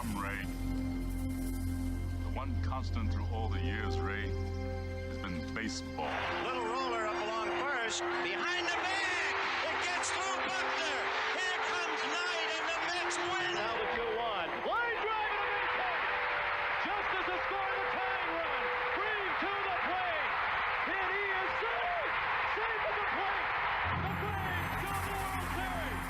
I'm Ray. The one constant through all the years, Ray, has been baseball. Little roller up along first. Behind the bag. It gets through Buckner. Here comes Knight, and the Mets win. Now the 2-1. Line drive to the just as they score the tying run. Green to the plate. And he is safe. Safe at the plate. The Braves go to the World Series.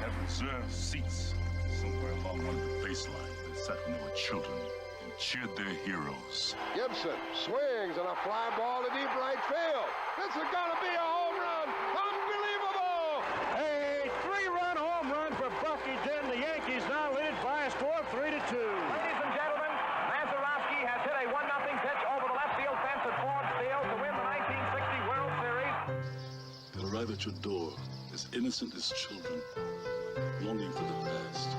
Had reserved seats somewhere along one of the baselines that sat when they were children and cheered their heroes. Gibson swings and a fly ball to deep right field. This is going to be a home run. Unbelievable! A 3-run home run for Bucky Dent. The Yankees now lead by a score of 3-2. Ladies and gentlemen, Mazeroski has hit a 1-0 pitch over the left field fence at Ford Field to win the 1960 World Series. They'll arrive at your door as innocent as children, longing for the past.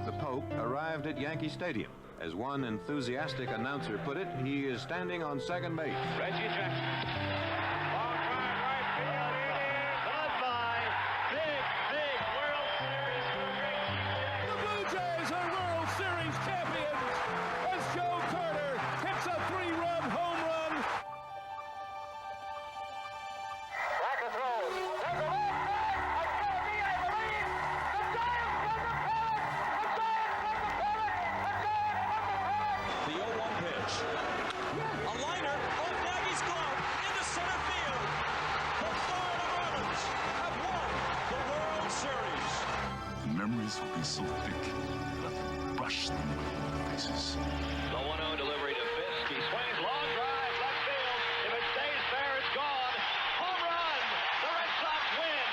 The Pope arrived at Yankee Stadium. As one enthusiastic announcer put it, he is standing on second base. Reggie Jackson. Long drive right field. It is goodbye. Big World Series victory. The Blue Jays are World Series champions as Joe Carter hits a 3-run home run. Back and throw. There's a left back. It's going to be, I believe, the Giants from the pennant. The Giants from the pennant. The Giants from the pennant. The 0-1 pitch. A liner off Nagy's glove into center field. The Florida Marlins have won the World Series. The memories will be so thick that I can brush them with my faces. The 1-0 delivery to Fisk. He swings, long drive, left field. If it stays fair, it's gone. Home run. The Red Sox win.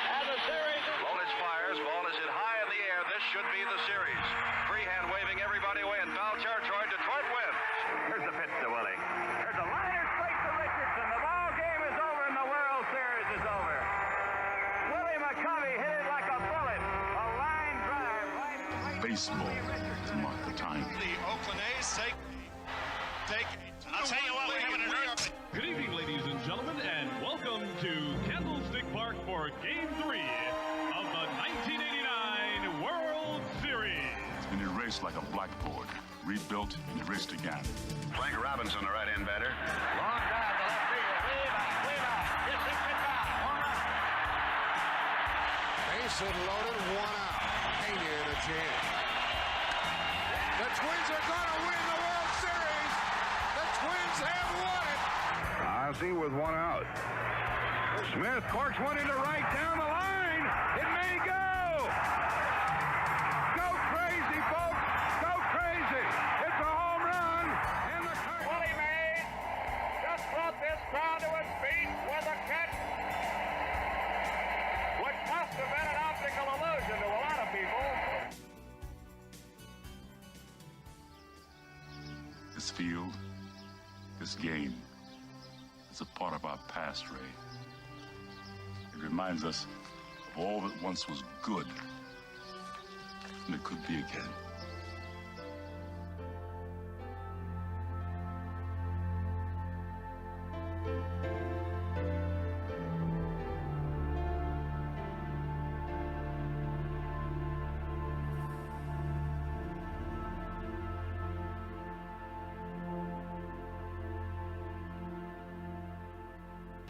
And the series is... Lonich fires. Ball is hit high in the air. This should be the series. Freehand waving everybody away in foul territory. Detroit wins. Here's the pitch to Willie. There's a liner straight to Richardson. The ball game is over and the World Series is over. Willie McCovey hit it like a bullet. A line drive right. Baseball to mark the time. The Oakland A's take. I'll tell you what, we're having an Good evening, ladies and gentlemen, and welcome to Candlestick Park for Game 3 of the 1989 World Series. It's been erased like a blackboard, rebuilt and erased again. Frank Robinson, the right-hand batter. Long drive to left field. Way back. It's hit it back. Home run. Base hit loaded, 1 out. Pena in a jam. The Twins are going to win the World Series. The Twins have won it. Ozzie with 1 out. Smith corks one into right down the line. It may go. Go crazy, folks. Go crazy. It's a home run. And the Willie Mays just brought this crowd to its feet with a catch, which must have been an optical illusion to a lot of people. This field, this game, is a part of our past, Ray. It reminds us of all that once was good, and it could be again.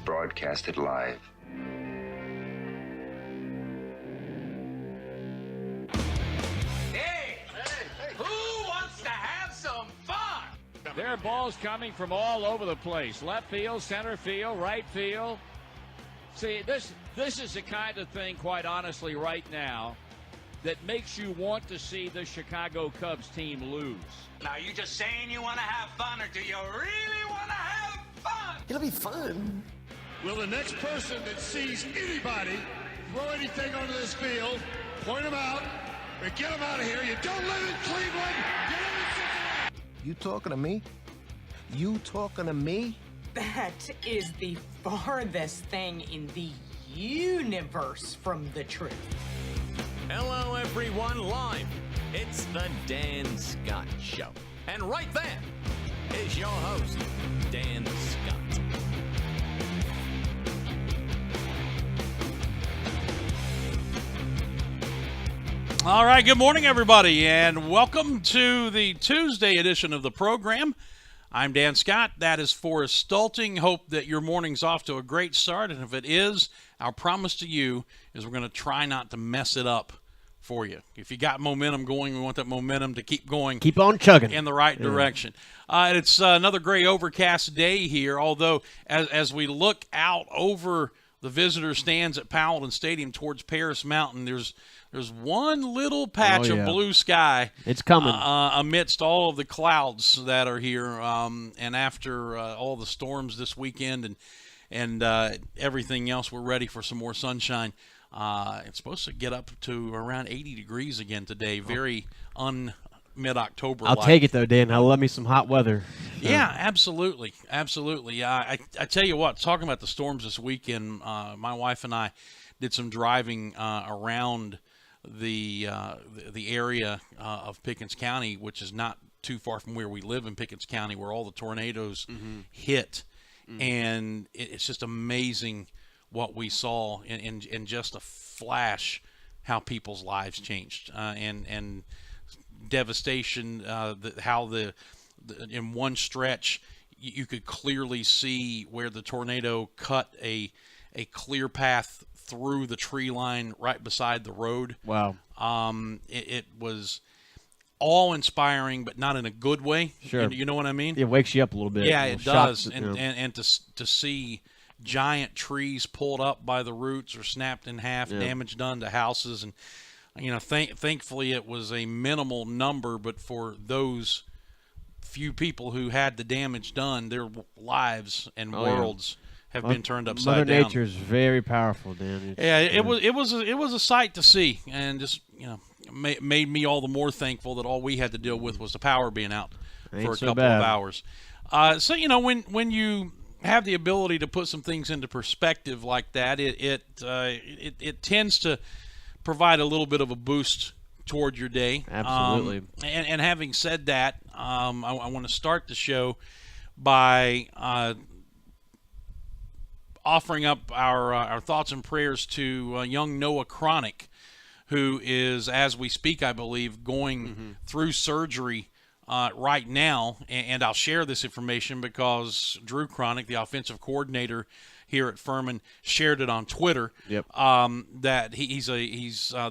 Broadcasted live. Who wants to have some fun? There are balls coming from all over the place. Left field, center field, right field. See, this is the kind of thing, quite honestly, right now, that makes you want to see the Chicago Cubs team lose. Now, you just saying you want to have fun, or do you really want to have fun? It'll be fun. Will the next person that sees anybody throw anything onto this field, point them out, or get them out of here? You don't live in Cleveland. You live in Cincinnati. You talking to me? You talking to me? That is the farthest thing in the universe from the truth. Hello, everyone, live. It's the Dan Scott Show. And right there is your host, Dan Scott. All right, good morning, everybody, and welcome to the Tuesday edition of the program. I'm Dan Scott. That is Forrest Stulting. Hope that your morning's off to a great start, and if it is, our promise to you is we're going to try not to mess it up for you. If you got momentum going, we want that momentum to keep going. Keep on chugging. In the right direction. It's another gray overcast day here, although as we look out over the visitor stands at Powellton Stadium towards Paris Mountain, there's one little patch of blue sky. It's coming. Amidst all of the clouds that are here, and after all the storms this weekend and everything else, we're ready for some more sunshine. It's supposed to get up to around 80 degrees again today. Very mid-October. I'll take it, though, Dan. I love me some hot weather. So. Yeah, absolutely. Absolutely. I tell you what, talking about the storms this weekend, my wife and I did some driving around the area of Pickens County, which is not too far from where we live in Pickens County, where all the tornadoes hit. And it's just amazing what we saw in just a flash, how people's lives changed, and devastation, how in one stretch you could clearly see where the tornado cut a clear path through the tree line right beside the road. Wow. It was awe-inspiring, but not in a good way. Sure. You know what I mean? It wakes you up a little bit. Yeah, it does. You know. And to see giant trees pulled up by the roots or snapped in half, damage done to houses, and thankfully it was a minimal number, but for those few people who had the damage done, their lives and worlds have been turned upside down. Mother Nature is very powerful, Dan. It was a sight to see, and just made me all the more thankful that all we had to deal with was the power being out for a couple of hours. So when you have the ability to put some things into perspective like that, it tends to provide a little bit of a boost toward your day. Absolutely. And having said that, I want to start the show by offering up our thoughts and prayers to young Noah Cronick, who is, as we speak, I believe, going through surgery right now. And I'll share this information because Drew Cronick, the offensive coordinator here at Furman, shared it on Twitter. Yep. That he's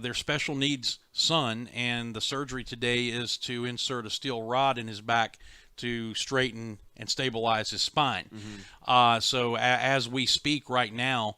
their special needs son, and the surgery today is to insert a steel rod in his back to straighten and stabilize his spine. So as we speak right now,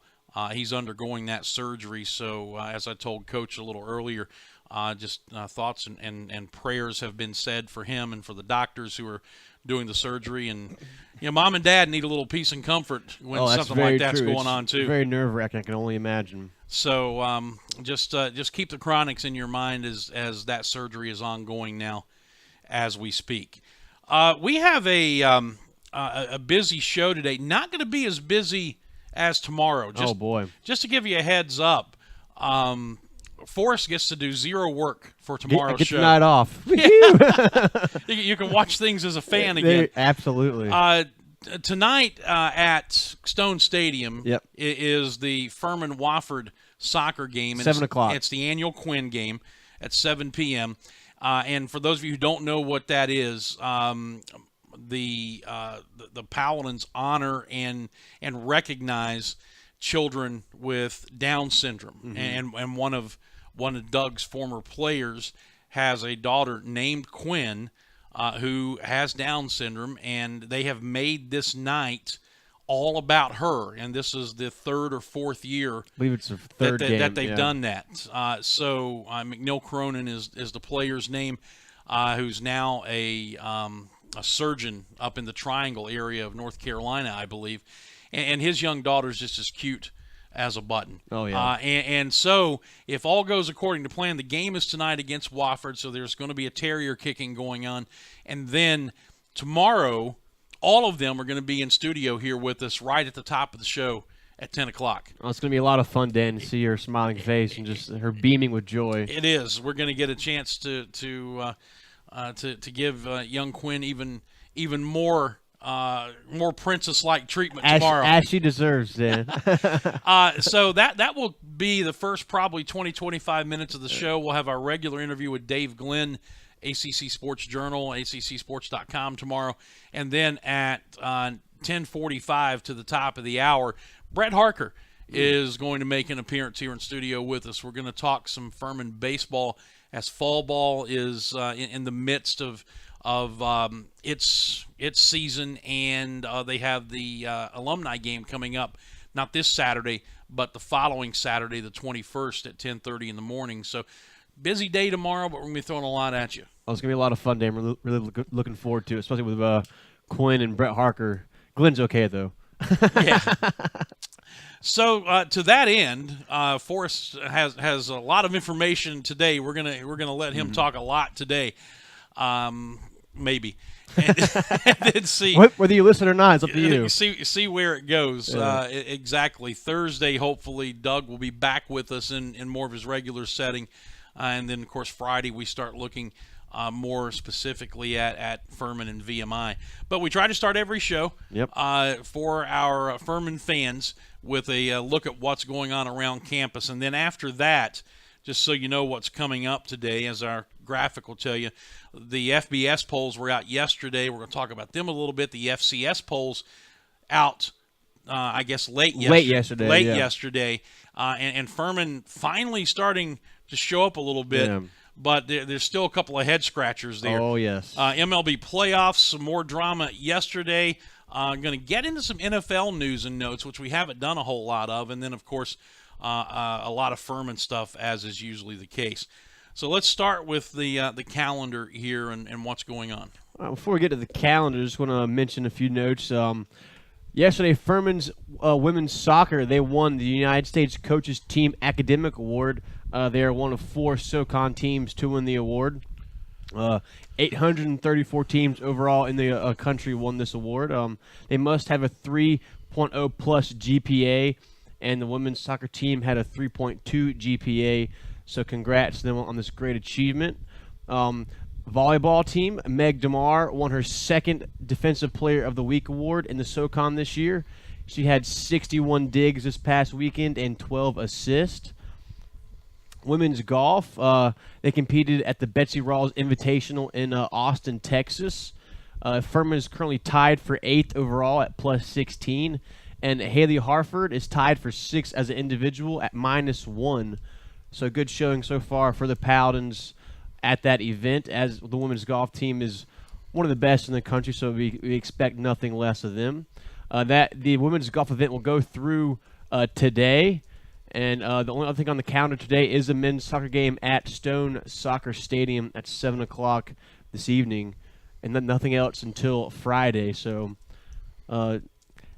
he's undergoing that surgery. So as I told Coach a little earlier, thoughts and prayers have been said for him and for the doctors who are doing the surgery. And Mom and Dad need a little peace and comfort when something like that's going on too. It's very nerve-wracking. I can only imagine. So just keep the Chronics in your mind as that surgery is ongoing now as we speak. We have a busy show today. Not going to be as busy as tomorrow. Oh boy! Just to give you a heads up, Forrest gets to do zero work for tomorrow's get show. the night off. You can watch things as a fan again. Absolutely. Tonight at Stone Stadium Yep. is the Furman-Wofford soccer game. 7 o'clock. It's the annual Quinn game at 7 p.m. And for those of you who don't know what that is, the Powelltons honor and recognize children with Down syndrome, and one of Doug's former players has a daughter named Quinn who has Down syndrome, and they have made this night all about her. And this is the third or fourth year I believe it's the third game that they've done that. So McNeil Cronin is the player's name, who's now a surgeon up in the Triangle area of North Carolina, I believe. And his young daughter's just as cute as a button. Oh, yeah. And so if all goes according to plan, the game is tonight against Wofford, so there's going to be a terrier kicking going on. And then tomorrow, all of them are going to be in studio here with us right at the top of the show at 10 o'clock. Well, it's going to be a lot of fun, Dan, to see her smiling face and just her beaming with joy. It is. We're going to get a chance to give young Quinn even more more princess-like treatment tomorrow. As she deserves, Dan. So that will be the first probably 20-25 minutes of the show. We'll have our regular interview with Dave Glenn, ACC Sports Journal, ACCSports.com tomorrow. And then at 10:45 to the top of the hour, Brett Harker is going to make an appearance here in studio with us. We're going to talk some Furman baseball as fall ball is in the midst of its season, and they have the alumni game coming up, not this Saturday, but the following Saturday, the 21st at 10:30 in the morning. So busy day tomorrow, but we're going to be throwing a lot at you. Oh, it's going to be a lot of fun, Dan. We're really looking forward to it, especially with Quinn and Brett Harker. Glenn's okay, though. Yeah. So to that end, Forrest has a lot of information today. We're gonna let him talk a lot today, maybe, and then see whether you listen or not. It's up to you. See where it goes. Yeah. Exactly. Thursday, hopefully, Doug will be back with us in more of his regular setting, and then of course Friday we start looking more specifically at Furman and VMI. But we try to start every show for our Furman fans with a look at what's going on around campus. And then after that, just so you know what's coming up today, as our graphic will tell you, the FBS polls were out yesterday. We're going to talk about them a little bit. The FCS polls out, I guess, late yesterday. And Furman finally starting to show up a little bit. Yeah. But there's still a couple of head-scratchers there. Oh, yes. MLB playoffs, some more drama yesterday. Going to get into some NFL news and notes, which we haven't done a whole lot of. And then, of course, a lot of Furman stuff, as is usually the case. So let's start with the calendar here and what's going on. Before we get to the calendar, I just want to mention a few notes. Yesterday, Furman's women's soccer, they won the United States Coaches Team Academic Award. They are one of 4 SoCon teams to win the award. 834 teams overall in the country won this award. They must have a 3.0 plus GPA, and the women's soccer team had a 3.2 GPA. So congrats to them on this great achievement. Volleyball team, Meg DeMar won her 2nd Defensive Player of the Week award in the SoCon this year. She had 61 digs this past weekend and 12 assists. Women's golf, they competed at the Betsy Rawls Invitational in Austin, Texas. Furman is currently tied for 8th overall at plus 16, and Haley Harford is tied for 6th as an individual at -1. So good showing so far for the Paladins at that event, as the women's golf team is one of the best in the country, so we expect nothing less of them. The women's golf event will go through today. And the only other thing on the calendar today is the men's soccer game at Stone Soccer Stadium at 7 o'clock this evening, and then nothing else until Friday. So this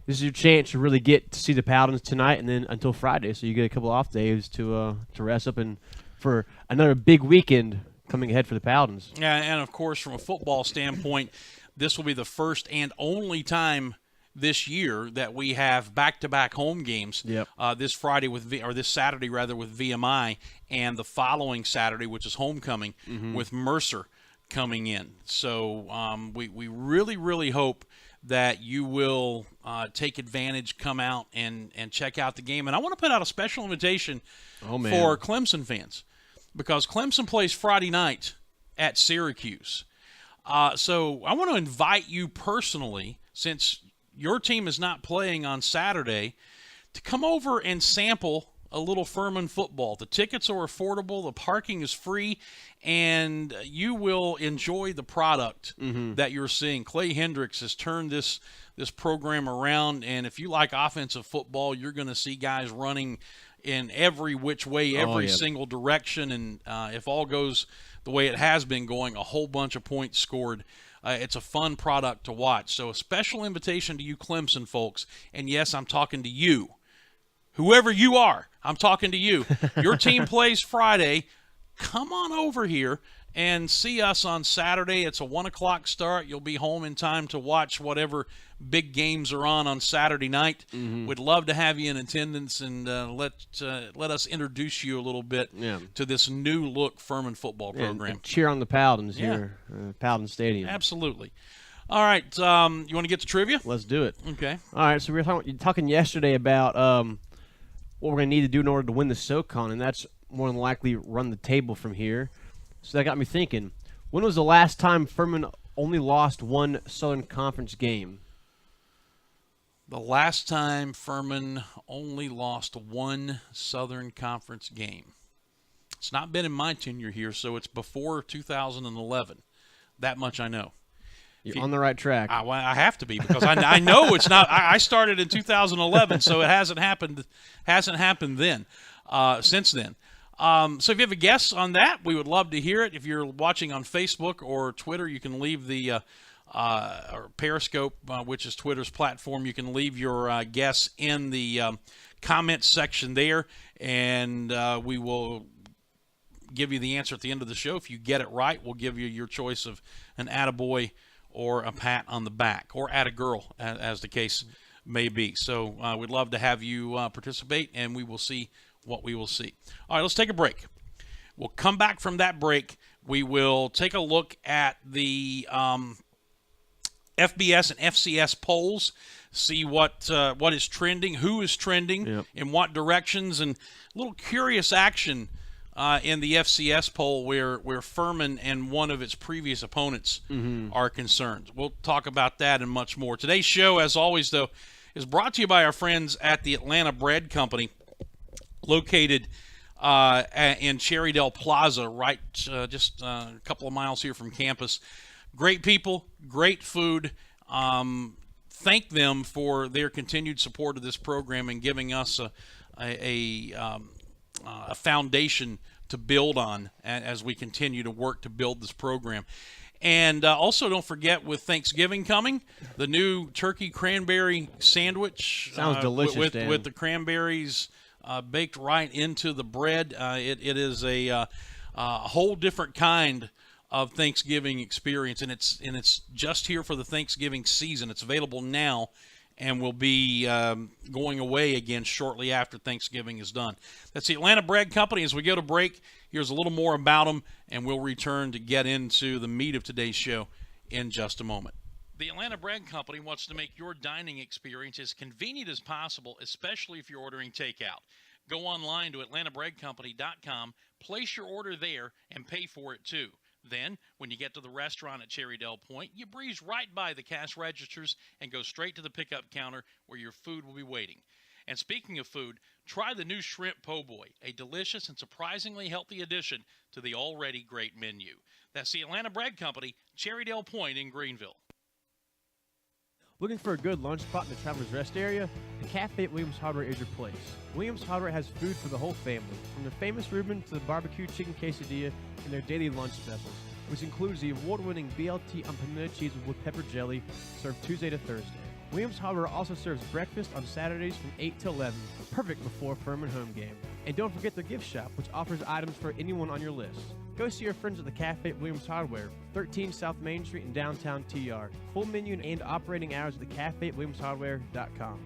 is your chance to really get to see the Paladins tonight, and then until Friday. So you get a couple off days to rest up and for another big weekend coming ahead for the Paladins. Yeah, and of course, from a football standpoint, this will be the first and only time this year that we have back-to-back home games. This Friday this Saturday rather with VMI, and the following Saturday, which is homecoming, with Mercer coming in. So we really hope that you will take advantage, come out and check out the game. And I want to put out a special invitation for Clemson fans, because Clemson plays Friday night at Syracuse. So I want to invite you personally, since your team is not playing on Saturday, to come over and sample a little Furman football. The tickets are affordable, the parking is free, and you will enjoy the product that you're seeing. Clay Hendricks has turned this program around, and if you like offensive football, you're going to see guys running in every which way, every single direction, and if all goes the way it has been going, a whole bunch of points scored. It's a fun product to watch. So a special invitation to you Clemson folks. And yes, I'm talking to you. Whoever you are, I'm talking to you. Your team plays Friday. Come on over here and see us on Saturday. It's a 1 o'clock start. You'll be home in time to watch whatever big games are on Saturday night. We'd love to have you in attendance, and let us introduce you a little bit to this new look Furman football program. And cheer on the Paladins here, Paladin Stadium. Absolutely. All right, you want to get to trivia? Let's do it. Okay. All right, so we were talking yesterday about what we're going to need to do in order to win the SoCon, and that's more than likely run the table from here. So that got me thinking, when was the last time Furman only lost one Southern Conference game? The last time Furman only lost one Southern Conference game. It's not been in my tenure here, so it's before 2011. That much I know. You're on the right track. I have to be, because I know it's not. I started in 2011, so it hasn't happened then. Since then. So if you have a guess on that, we would love to hear it. If you're watching on Facebook or Twitter, you can leave the or Periscope, which is Twitter's platform. You can leave your guess in the comments section there, and we will give you the answer at the end of the show. If you get it right, we'll give you your choice of an attaboy or a pat on the back, or attagirl, as the case may be. So we'd love to have you participate, and we will see what we will see. All right, let's take a break. We'll come back from that break. We will take a look at the FBS and FCS polls, see what is trending, who is trending, in what directions, and a little curious action in the FCS poll where Furman and one of its previous opponents are concerned. We'll talk about that and much more. Today's show, as always, though, is brought to you by our friends at the Atlanta Bread Company, located in Cherrydale Plaza, right just a couple of miles here from campus. Great people, great food. Thank them for their continued support of this program and giving us a foundation to build on as we continue to work to build this program. And also, don't forget, with Thanksgiving coming, the new turkey cranberry sandwich. Sounds delicious, Dan. With the cranberries baked right into the bread. It is a whole different kind of Thanksgiving experience, and it's just here for the Thanksgiving season. It's available now, and will be going away again shortly after Thanksgiving is done. That's the Atlanta Bread Company. As we go to break, here's a little more about them, and we'll return to get into the meat of today's show in just a moment. The Atlanta Bread Company wants to make your dining experience as convenient as possible, especially if you're ordering takeout. Go online to atlantabreadcompany.com, place your order there, and pay for it too. Then, when you get to the restaurant at Cherrydale Point, you breeze right by the cash registers and go straight to the pickup counter where your food will be waiting. And speaking of food, try the new Shrimp Po' Boy, a delicious and surprisingly healthy addition to the already great menu. That's the Atlanta Bread Company, Cherrydale Point in Greenville. Looking for a good lunch spot in the Travelers Rest area? The Cafe at Williams Hardware is your place. Williams Hardware has food for the whole family, from the famous Reuben to the barbecue chicken quesadilla and their daily lunch specials, which includes the award-winning BLT on pimento cheese with pepper jelly, served Tuesday to Thursday. Williams Hardware also serves breakfast on Saturdays from 8 to 11, perfect before Furman home game. And don't forget their gift shop, which offers items for anyone on your list. Go see your friends at the Cafe at Williams Hardware, 13 South Main Street in downtown TR. Full menu and operating hours at the Cafe at WilliamsHardware.com.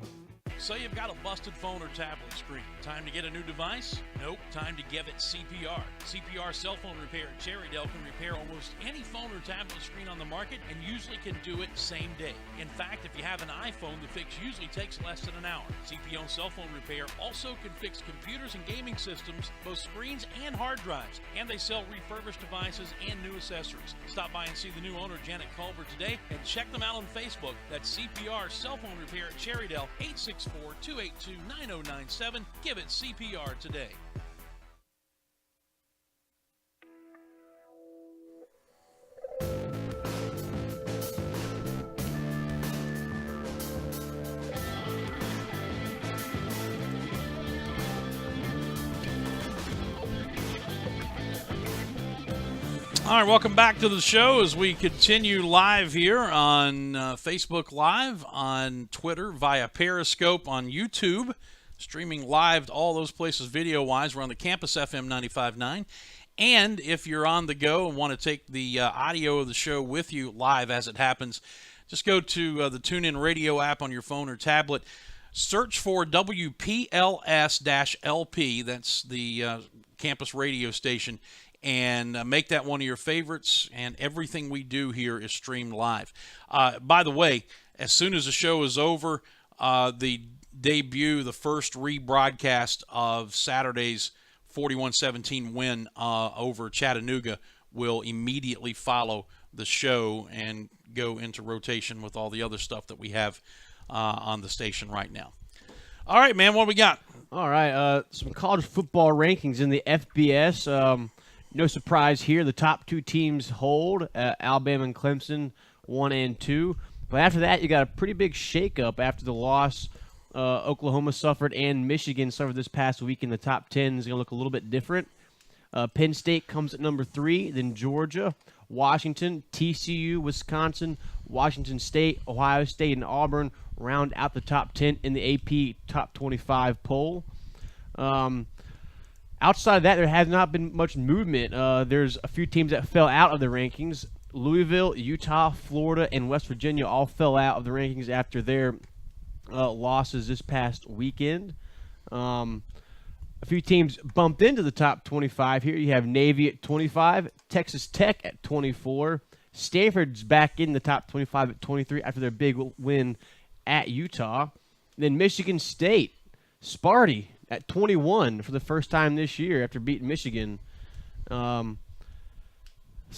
So you've got a busted phone or tablet screen. Time to get a new device? Nope. Time to give it CPR. CPR Cell Phone Repair at Cherrydale can repair almost any phone or tablet screen on the market and usually can do it same day. In fact, if you have an iPhone, the fix usually takes less than an hour. CPR Cell Phone Repair also can fix computers and gaming systems, both screens and hard drives. And they sell refurbished devices and new accessories. Stop by and see the new owner, Janet Culver, today, and check them out on Facebook. That's CPR Cell Phone Repair at Cherrydale, 864-282-9097. Give it CPR today. All right, welcome back to the show as we continue live here on Facebook Live, on Twitter, via Periscope, on YouTube, streaming live to all those places video-wise. We're on the Campus FM 95.9. And if you're on the go and want to take the audio of the show with you live as it happens, just go to the TuneIn Radio app on your phone or tablet. Search for WPLS-LP, that's the campus radio station, and make that one of your favorites. And everything we do here is streamed live. By the way, as soon as the show is over, the first rebroadcast of Saturday's 41-17 win over Chattanooga will immediately follow the show and go into rotation with all the other stuff that we have on the station right now. All right, man, what do we got? All right, some college football rankings in the FBS. No surprise here. The top two teams hold, Alabama and Clemson, 1 and 2. But after that, you got a pretty big shakeup after the loss Oklahoma suffered and Michigan suffered this past week in the top 10 is going to look a little bit different. Penn State comes at number 3, then Georgia, Washington, TCU, Wisconsin, Washington State, Ohio State, and Auburn round out the top 10 in the AP top 25 poll. Outside of that, there has not been much movement. There's a few teams that fell out of the rankings. Louisville, Utah, Florida, and West Virginia all fell out of the rankings after their losses this past weekend. A few teams bumped into the top 25 here. You have Navy at 25, Texas Tech at 24. Stanford's back in the top 25 at 23 after their big win at Utah. Then Michigan State, Sparty at 21 for the first time this year after beating Michigan. So,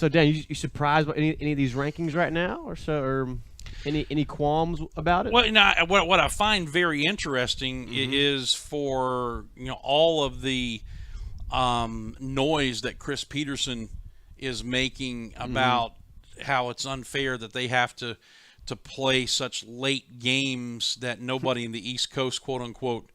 Dan, you surprised by any of these rankings right now, or any qualms about it? Well, what I find very interesting is for all of the noise that Chris Peterson is making about how it's unfair that they have to play such late games that nobody in the East Coast, quote unquote,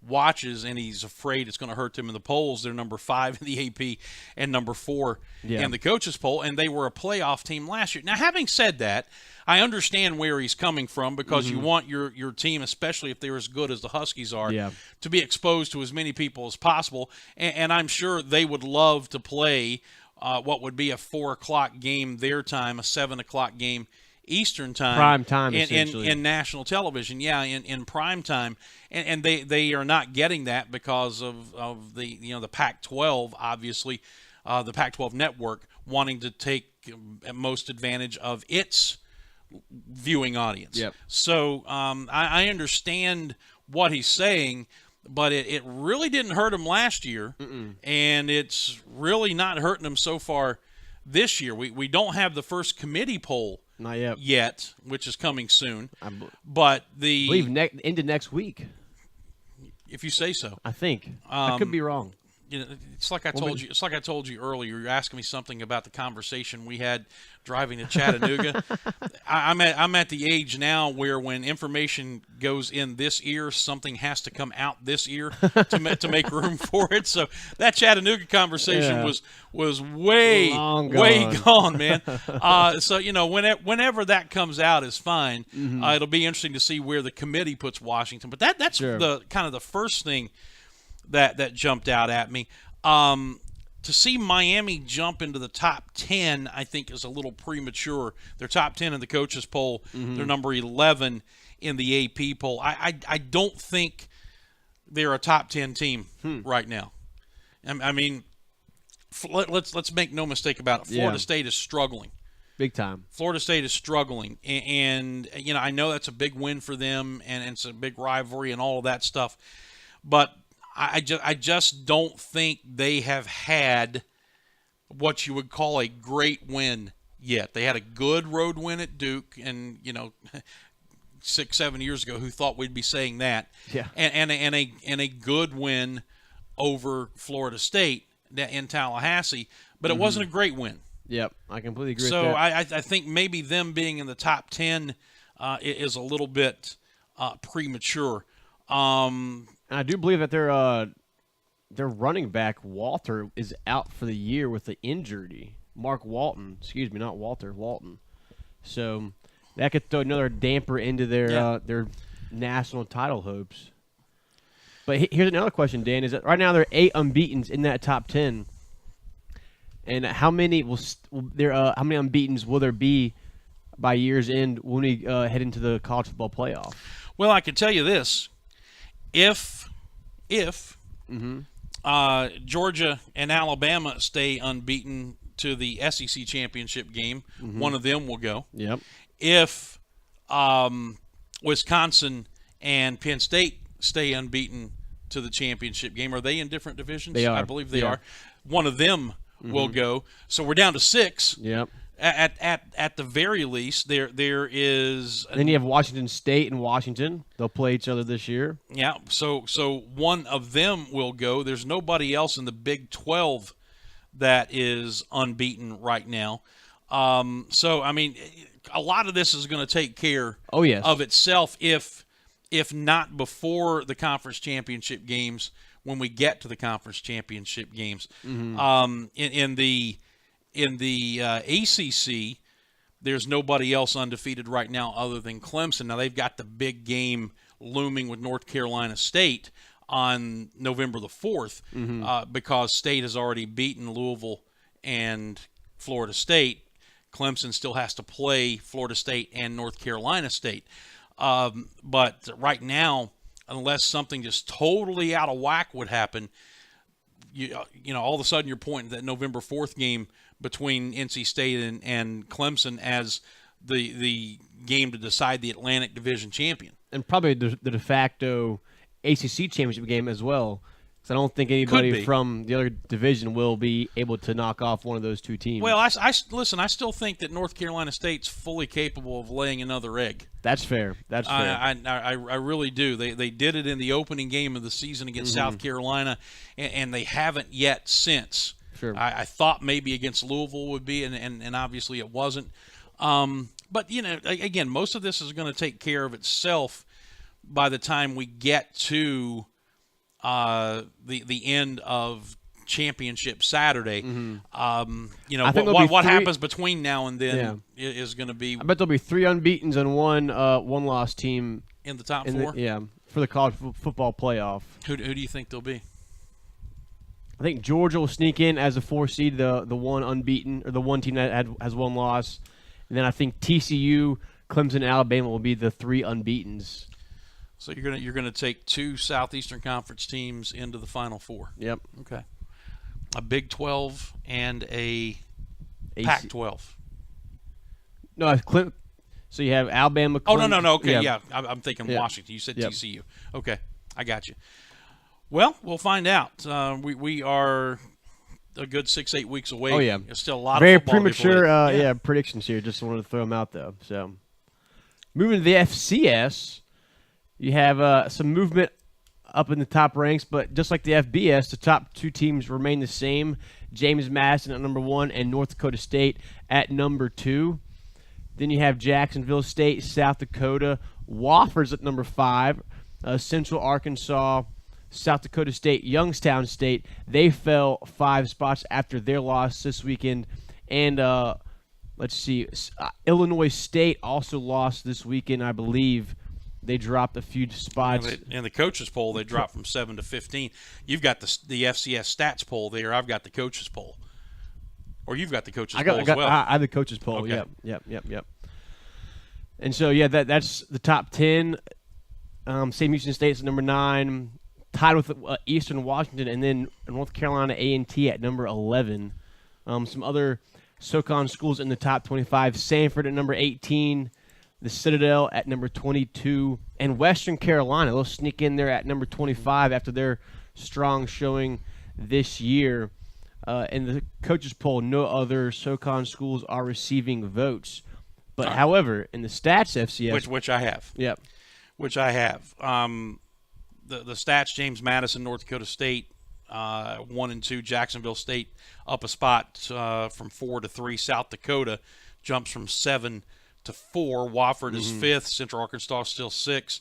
watches, and he's afraid it's going to hurt them in the polls. They're number 5 in the AP and number 4 in the coaches poll, and they were a playoff team last year. Now, having said that, I understand where he's coming from because you want your team, especially if they're as good as the Huskies are, to be exposed to as many people as possible, and I'm sure they would love to play what would be a 4 o'clock game their time, a 7 o'clock game Eastern time, prime time, essentially, in national television, in prime time, and they are not getting that because of the the Pac-12, obviously, the Pac-12 network wanting to take most advantage of its viewing audience. Yep. So I understand what he's saying, but it really didn't hurt him last year, and it's really not hurting him so far this year. We don't have the first committee poll. Not yet. Yet, which is coming soon. But I believe into next week. If you say so. I think. I could be wrong. It's like I told you. It's like I told you earlier. You're asking me something about the conversation we had driving to Chattanooga. I'm at the age now where when information goes in this ear, something has to come out this ear to make room for it. So that Chattanooga conversation was way gone, man. So whenever that comes out is fine. It'll be interesting to see where the committee puts Washington. But that's the kind of the first thing that jumped out at me. To see Miami jump into the top 10, I think, is a little premature. They're top 10 in the coaches poll. They're number 11 in the AP poll. I don't think they're a top 10 team right now. I mean, let's make no mistake about it. Florida State is struggling. Big time. Florida State is struggling. And I know that's a big win for them, and it's a big rivalry and all of that stuff. But I just don't think they have had what you would call a great win yet. They had a good road win at Duke, and 6-7 years ago, who thought we'd be saying that? Yeah. And a good win over Florida State in Tallahassee, but it wasn't a great win. Yep, I completely agree. So with that. I think maybe them being in the top 10 is a little bit premature. I do believe that their running back Walter is out for the year with the injury. Mark Walton, excuse me, not Walter, Walton. So that could throw another damper into their national title hopes. But here's another question, Dan: is that right now there are 8 unbeatens in that top 10, and how many how many unbeatens will there be by year's end when we head into the college football playoff? Well, I can tell you this. If Georgia and Alabama stay unbeaten to the SEC championship game, one of them will go. Yep. If Wisconsin and Penn State stay unbeaten to the championship game, are they in different divisions? They are. I believe they are. One of them will go. So we're down to 6. Yep. At the very least, there is. Then you have Washington State and Washington. They'll play each other this year. Yeah. So one of them will go. There's nobody else in the Big 12 that is unbeaten right now. So I mean, a lot of this is going to take care of itself if not before the conference championship games, when we get to the conference championship games. In the ACC, there's nobody else undefeated right now other than Clemson. Now they've got the big game looming with North Carolina State on November the 4th because State has already beaten Louisville and Florida State. Clemson still has to play Florida State and North Carolina State. But right now, unless something just totally out of whack would happen, you know, all of a sudden you're pointing to that November 4th game between NC State and Clemson as the game to decide the Atlantic Division champion. And probably the de facto ACC championship game as well. Because I don't think anybody from the other division will be able to knock off one of those two teams. Well, listen, I still think that North Carolina State's fully capable of laying another egg. That's fair. That's fair. I really do. They did it in the opening game of the season against South Carolina, and they haven't yet since. Sure. I thought maybe against Louisville would be, and obviously it wasn't. But, you know, again, most of this is going to take care of itself by the time we get to the end of championship Saturday. You know, what happens between now and then is going to be. I bet there'll be 3 unbeatens and one loss team in the top 4. For the college football playoff. Who do you think they'll be? I think Georgia will sneak in as a 4 seed, the one unbeaten, or the one team that has one loss, and then I think TCU, Clemson, and Alabama will be the 3 unbeatens. So you're gonna take 2 Southeastern Conference teams into the Final Four. Yep. Okay. A Big 12 and a Pac-12. No, so you have Alabama. Oh no. Okay, yeah. I'm thinking Washington. You said TCU. Okay, I got you. Well, we'll find out. We are a good 6-8 weeks away. Oh yeah. There's still a lot very of football premature. Predictions here. Just wanted to throw them out though. So moving to the FCS. You have some movement up in the top ranks, but just like the FBS, the top 2 teams remain the same. James Madison at number 1 and North Dakota State at number 2. Then you have Jacksonville State, South Dakota, Wofford's at number 5, Central Arkansas, South Dakota State, Youngstown State. They fell 5 spots after their loss this weekend. And let's see, Illinois State also lost this weekend, I believe. They dropped a few spots. In the coaches poll, they dropped from 7 to 15. You've got the FCS stats poll there. I've got the coaches poll. Or you've got the coaches poll as well. I have the coaches poll. Okay. Yep. And so, that's the top 10. Sam Houston State's at number 9, tied with Eastern Washington, and then North Carolina A&T at number 11. Some other SoCon schools in the top 25. Sanford at number 18. The Citadel at number 22, and Western Carolina, they'll sneak in there at number 25 after their strong showing this year. In the coaches poll, no other SoCon schools are receiving votes. But however, in the stats FCS, which I have, which I have, the stats: James Madison, North Dakota State, 1 and 2. Jacksonville State up a spot from 4 to 3. South Dakota jumps from 7 to 4. Wofford is 5th. Central Arkansas still 6th.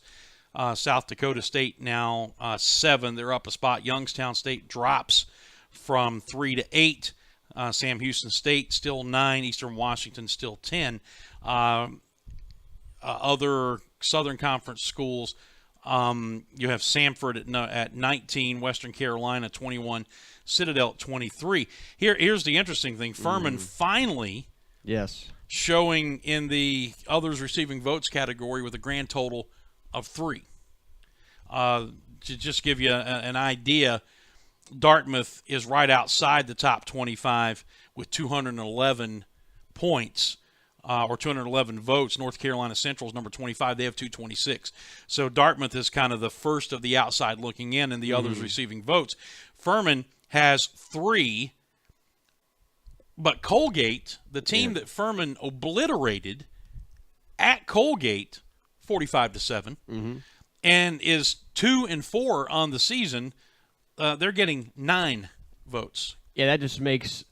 South Dakota State now 7. They're up a spot. Youngstown State drops from 3 to 8. Sam Houston State still 9. Eastern Washington still 10. Other Southern Conference schools, you have Samford at 19. Western Carolina 21. Citadel at 23. Here's the interesting thing. Furman finally showing in the others receiving votes category with a grand total of 3. To just give you an idea, Dartmouth is right outside the top 25 with 211 points. Or 211 votes. North Carolina Central is number 25. They have 226. So Dartmouth is kind of the first of the outside looking in, and the others receiving votes. Furman has 3, but Colgate, the team that Furman obliterated at Colgate, 45-7, and is 2-4 on the season. They're getting 9 votes. Yeah, that just makes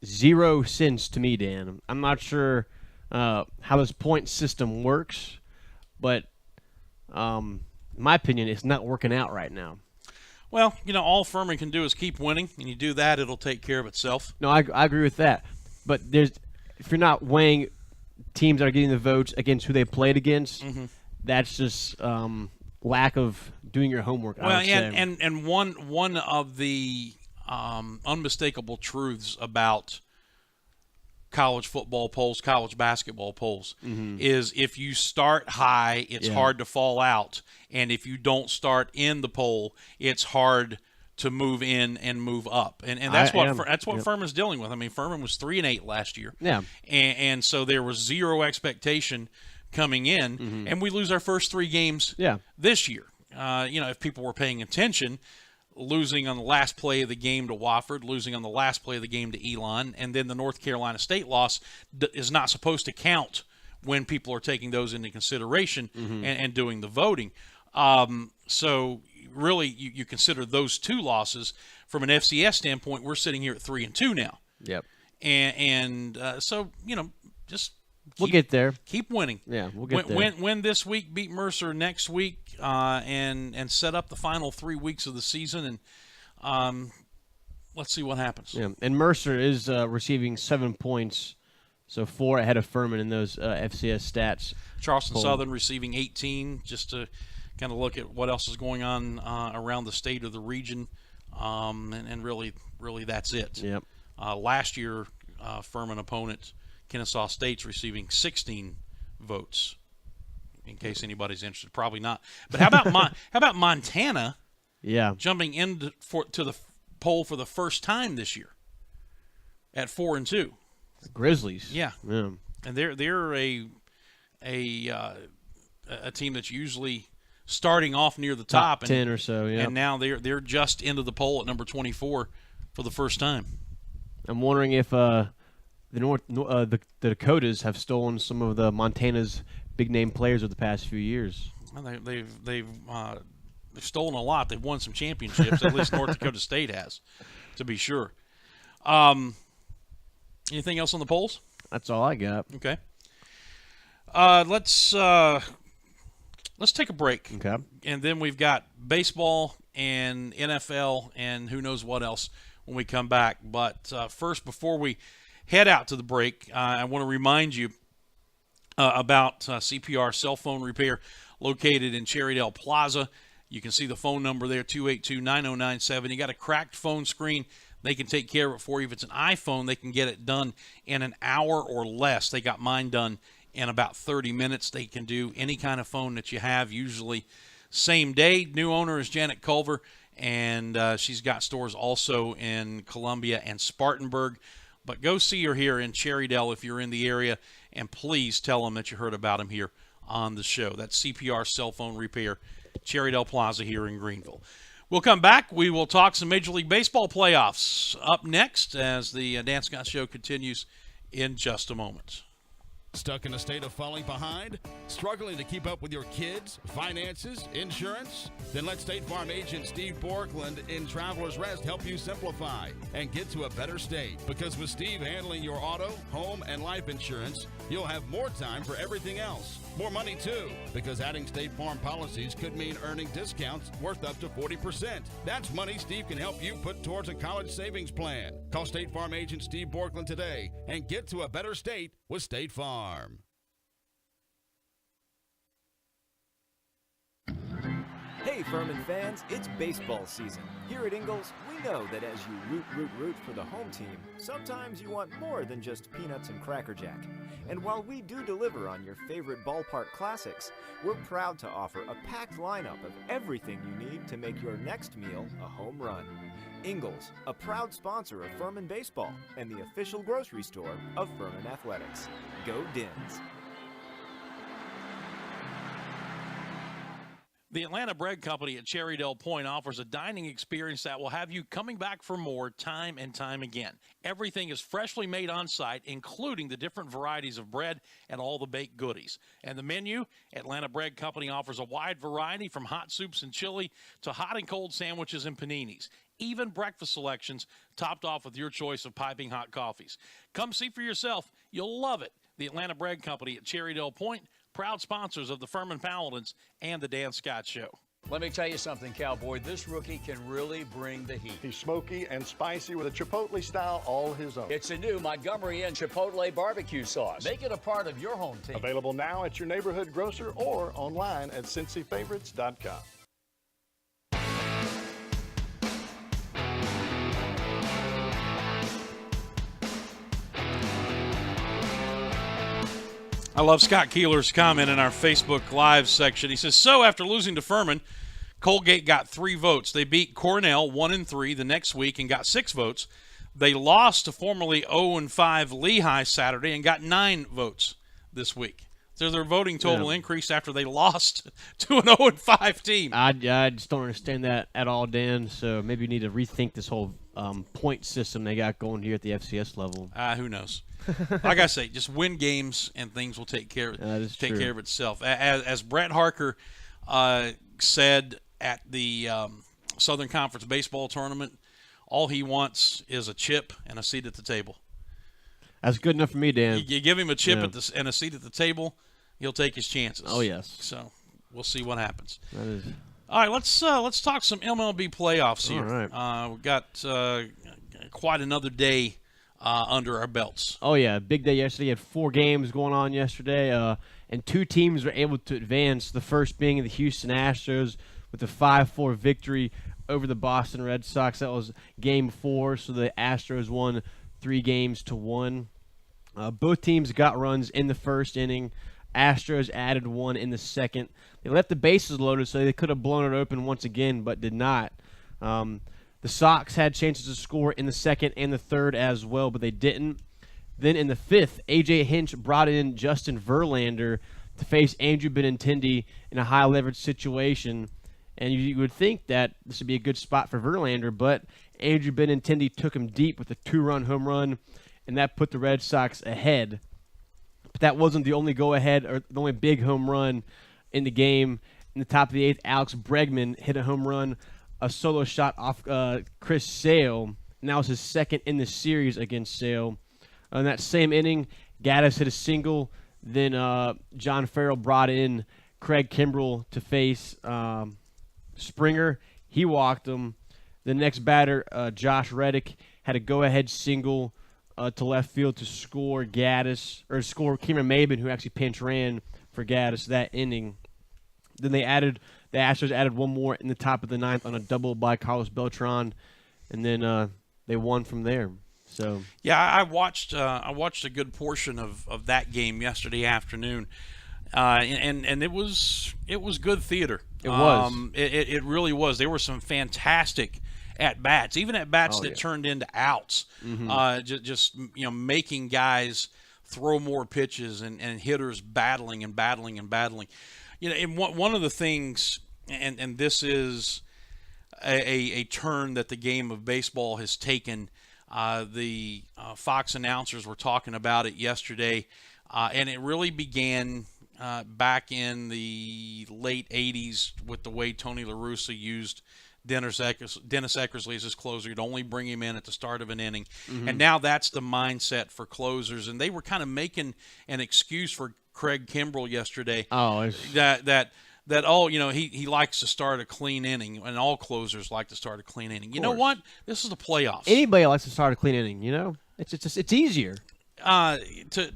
zero sense to me, Dan. I'm not sure how this point system works, but in my opinion, it's not working out right now. Well, all Furman can do is keep winning, and you do that, it'll take care of itself. No, I agree with that. But if you're not weighing teams that are getting the votes against who they played against, that's just lack of doing your homework. Well, I would say. and one of the unmistakable truths about college football polls, college basketball polls, is if you start high, it's hard to fall out. And if you don't start in the poll, it's hard to move in and move up. And that's what Furman's dealing with. I mean, Furman was 3-8 last year. Yeah. And so there was zero expectation coming in, and we lose our first 3 games this year. If people were paying attention, losing on the last play of the game to Wofford, losing on the last play of the game to Elon, and then the North Carolina State loss is not supposed to count when people are taking those into consideration and doing the voting. So really, you consider those 2 losses. From an FCS standpoint, we're sitting here at 3-2 now. Yep. So just we'll get there. Keep winning. Yeah, we'll get there. Win this week, beat Mercer next week, and set up the final 3 weeks of the season, and let's see what happens. Yeah, and Mercer is receiving 7 points, so 4 ahead of Furman in those FCS stats. Charleston Southern receiving 18, just to kind of look at what else is going on around the state or the region, and really that's it. Yep. Last year, Furman opponent Kennesaw State's receiving 16 votes. In case anybody's interested, probably not. But how about Montana? Yeah, jumping into to the poll for the first time this year at 4-2. Grizzlies. Yeah. And they're a team that's usually starting off near the top 10 or so. Yeah. And now they're just into the poll at number 24 for the first time. I'm wondering if the Dakotas have stolen some of the Montana's big name players of the past few years. Well, they've stolen a lot. They've won some championships. At least North Dakota State has, to be sure. Anything else on the polls? That's all I got. Okay. Let's take a break. Okay. And then we've got baseball and NFL and who knows what else when we come back. But first, before we head out to the break, I want to remind you about CPR cell phone repair located in Cherrydale Plaza. You can see the phone number there, 282-9097. You got a cracked phone screen, they can take care of it for you. If it's an iPhone, they can get it done in an hour or less. They got mine done in about 30 minutes. They can do any kind of phone that you have, usually same day. New owner is Janet Culver, and she's got stores also in Columbia and Spartanburg. But go see her here in Cherrydale if you're in the area, and please tell them that you heard about them here on the show. That's CPR Cell Phone Repair, Cherrydale Plaza here in Greenville. We'll come back. We will talk some Major League Baseball playoffs up next as the Dan Scott Show continues in just a moment. Stuck in a state of falling behind? Struggling to keep up with your kids, finances, insurance? Then let State Farm agent Steve Borkland in Travelers Rest help you simplify and get to a better state. Because with Steve handling your auto, home, and life insurance, you'll have more time for everything else. More money, too, because adding State Farm policies could mean earning discounts worth up to 40%. That's money Steve can help you put towards a college savings plan. Call State Farm agent Steve Borkland today and get to a better state with State Farm. Hey, Hey, Furman fans, it's baseball season. Here at Ingalls, we know that as you root for the home team, sometimes you want more than just peanuts and Cracker Jack. And while we do deliver on your favorite ballpark classics, we're proud to offer a packed lineup of everything you need to make your next meal a home run. Ingalls, a proud sponsor of Furman Baseball and the official grocery store of Furman Athletics. Go Dins! The Atlanta Bread Company at Cherrydale Point offers a dining experience that will have you coming back for more time and time again. Everything is freshly made on site, including the different varieties of bread and all the baked goodies. And the menu, Atlanta Bread Company offers a wide variety from hot soups and chili to hot and cold sandwiches and paninis. Even breakfast selections topped off with your choice of piping hot coffees. Come see for yourself. You'll love it. The Atlanta Bread Company at Cherrydale Point, proud sponsors of the Furman Paladins and the Dan Scott Show. Let me tell you something, Cowboy. This rookie can really bring the heat. He's smoky and spicy with a Chipotle style all his own. It's a new Montgomery Inn Chipotle barbecue sauce. Make it a part of your home team. Available now at your neighborhood grocer or online at CincyFavorites.com. I love Scott Keeler's comment in our Facebook Live section. He says, so after losing to Furman, Colgate got 3 votes. They beat Cornell 1-3 the next week and got 6 votes. They lost to formerly 0-5 Lehigh Saturday and got 9 votes this week. So their voting total increased after they lost to an 0-5 team. I just don't understand that at all, Dan. So maybe you need to rethink this whole point system they got going here at the FCS level. Who knows? Like I say, just win games and things will take care of itself. As Brett Harker said at the Southern Conference baseball tournament, all he wants is a chip and a seat at the table. That's good enough for me, Dan. You give him a chip and a seat at the table, he'll take his chances. Oh yes. So we'll see what happens. That is. All right, let's talk some MLB playoffs here. All right. We've got quite another day under our belts. Oh yeah, big day yesterday. You had 4 games going on yesterday, and 2 teams were able to advance. The first being the Houston Astros with a 5-4 victory over the Boston Red Sox. That was Game 4, so the Astros won 3-1. Both teams got runs in the first inning. Astros added 1 in the second. They left the bases loaded, so they could have blown it open once again, but did not. The Sox had chances to score in the second and the third as well, but they didn't. Then in the 5th, A.J. Hinch brought in Justin Verlander to face Andrew Benintendi in a high-leverage situation. And you would think that this would be a good spot for Verlander, but Andrew Benintendi took him deep with a 2-run home run, and that put the Red Sox ahead. But that wasn't the only go-ahead or the only big home run in the game. In the top of the 8th, Alex Bregman hit a home run, a solo shot off Chris Sale, and that was his second in the series against Sale. In that same inning, Gaddis hit a single. Then John Farrell brought in Craig Kimbrell to face Springer. He walked him. The next batter, Josh Reddick, had a go-ahead single to left field to score Cameron Maben, who actually pinch ran for Gaddis that inning. Then the Astros added 1 more in the top of the 9th on a double by Carlos Beltran, and then they won from there. So yeah, I watched a good portion of that game yesterday afternoon, and it was good theater. It was. It really was. There were some fantastic at bats, even at bats that turned into outs. Mm-hmm. Just making guys throw more pitches and hitters battling. And one of the things, and this is a turn that the game of baseball has taken. The Fox announcers were talking about it yesterday, and it really began back in the late 80s with the way Tony La Russa used Dennis Eckersley as his closer. You'd only bring him in at the start of an inning. Mm-hmm. And now that's the mindset for closers. And they were kind of making an excuse for Craig Kimbrell yesterday. He likes to start a clean inning, and all closers like to start a clean inning. You know what? This is the playoffs. Anybody likes to start a clean inning, It's easier.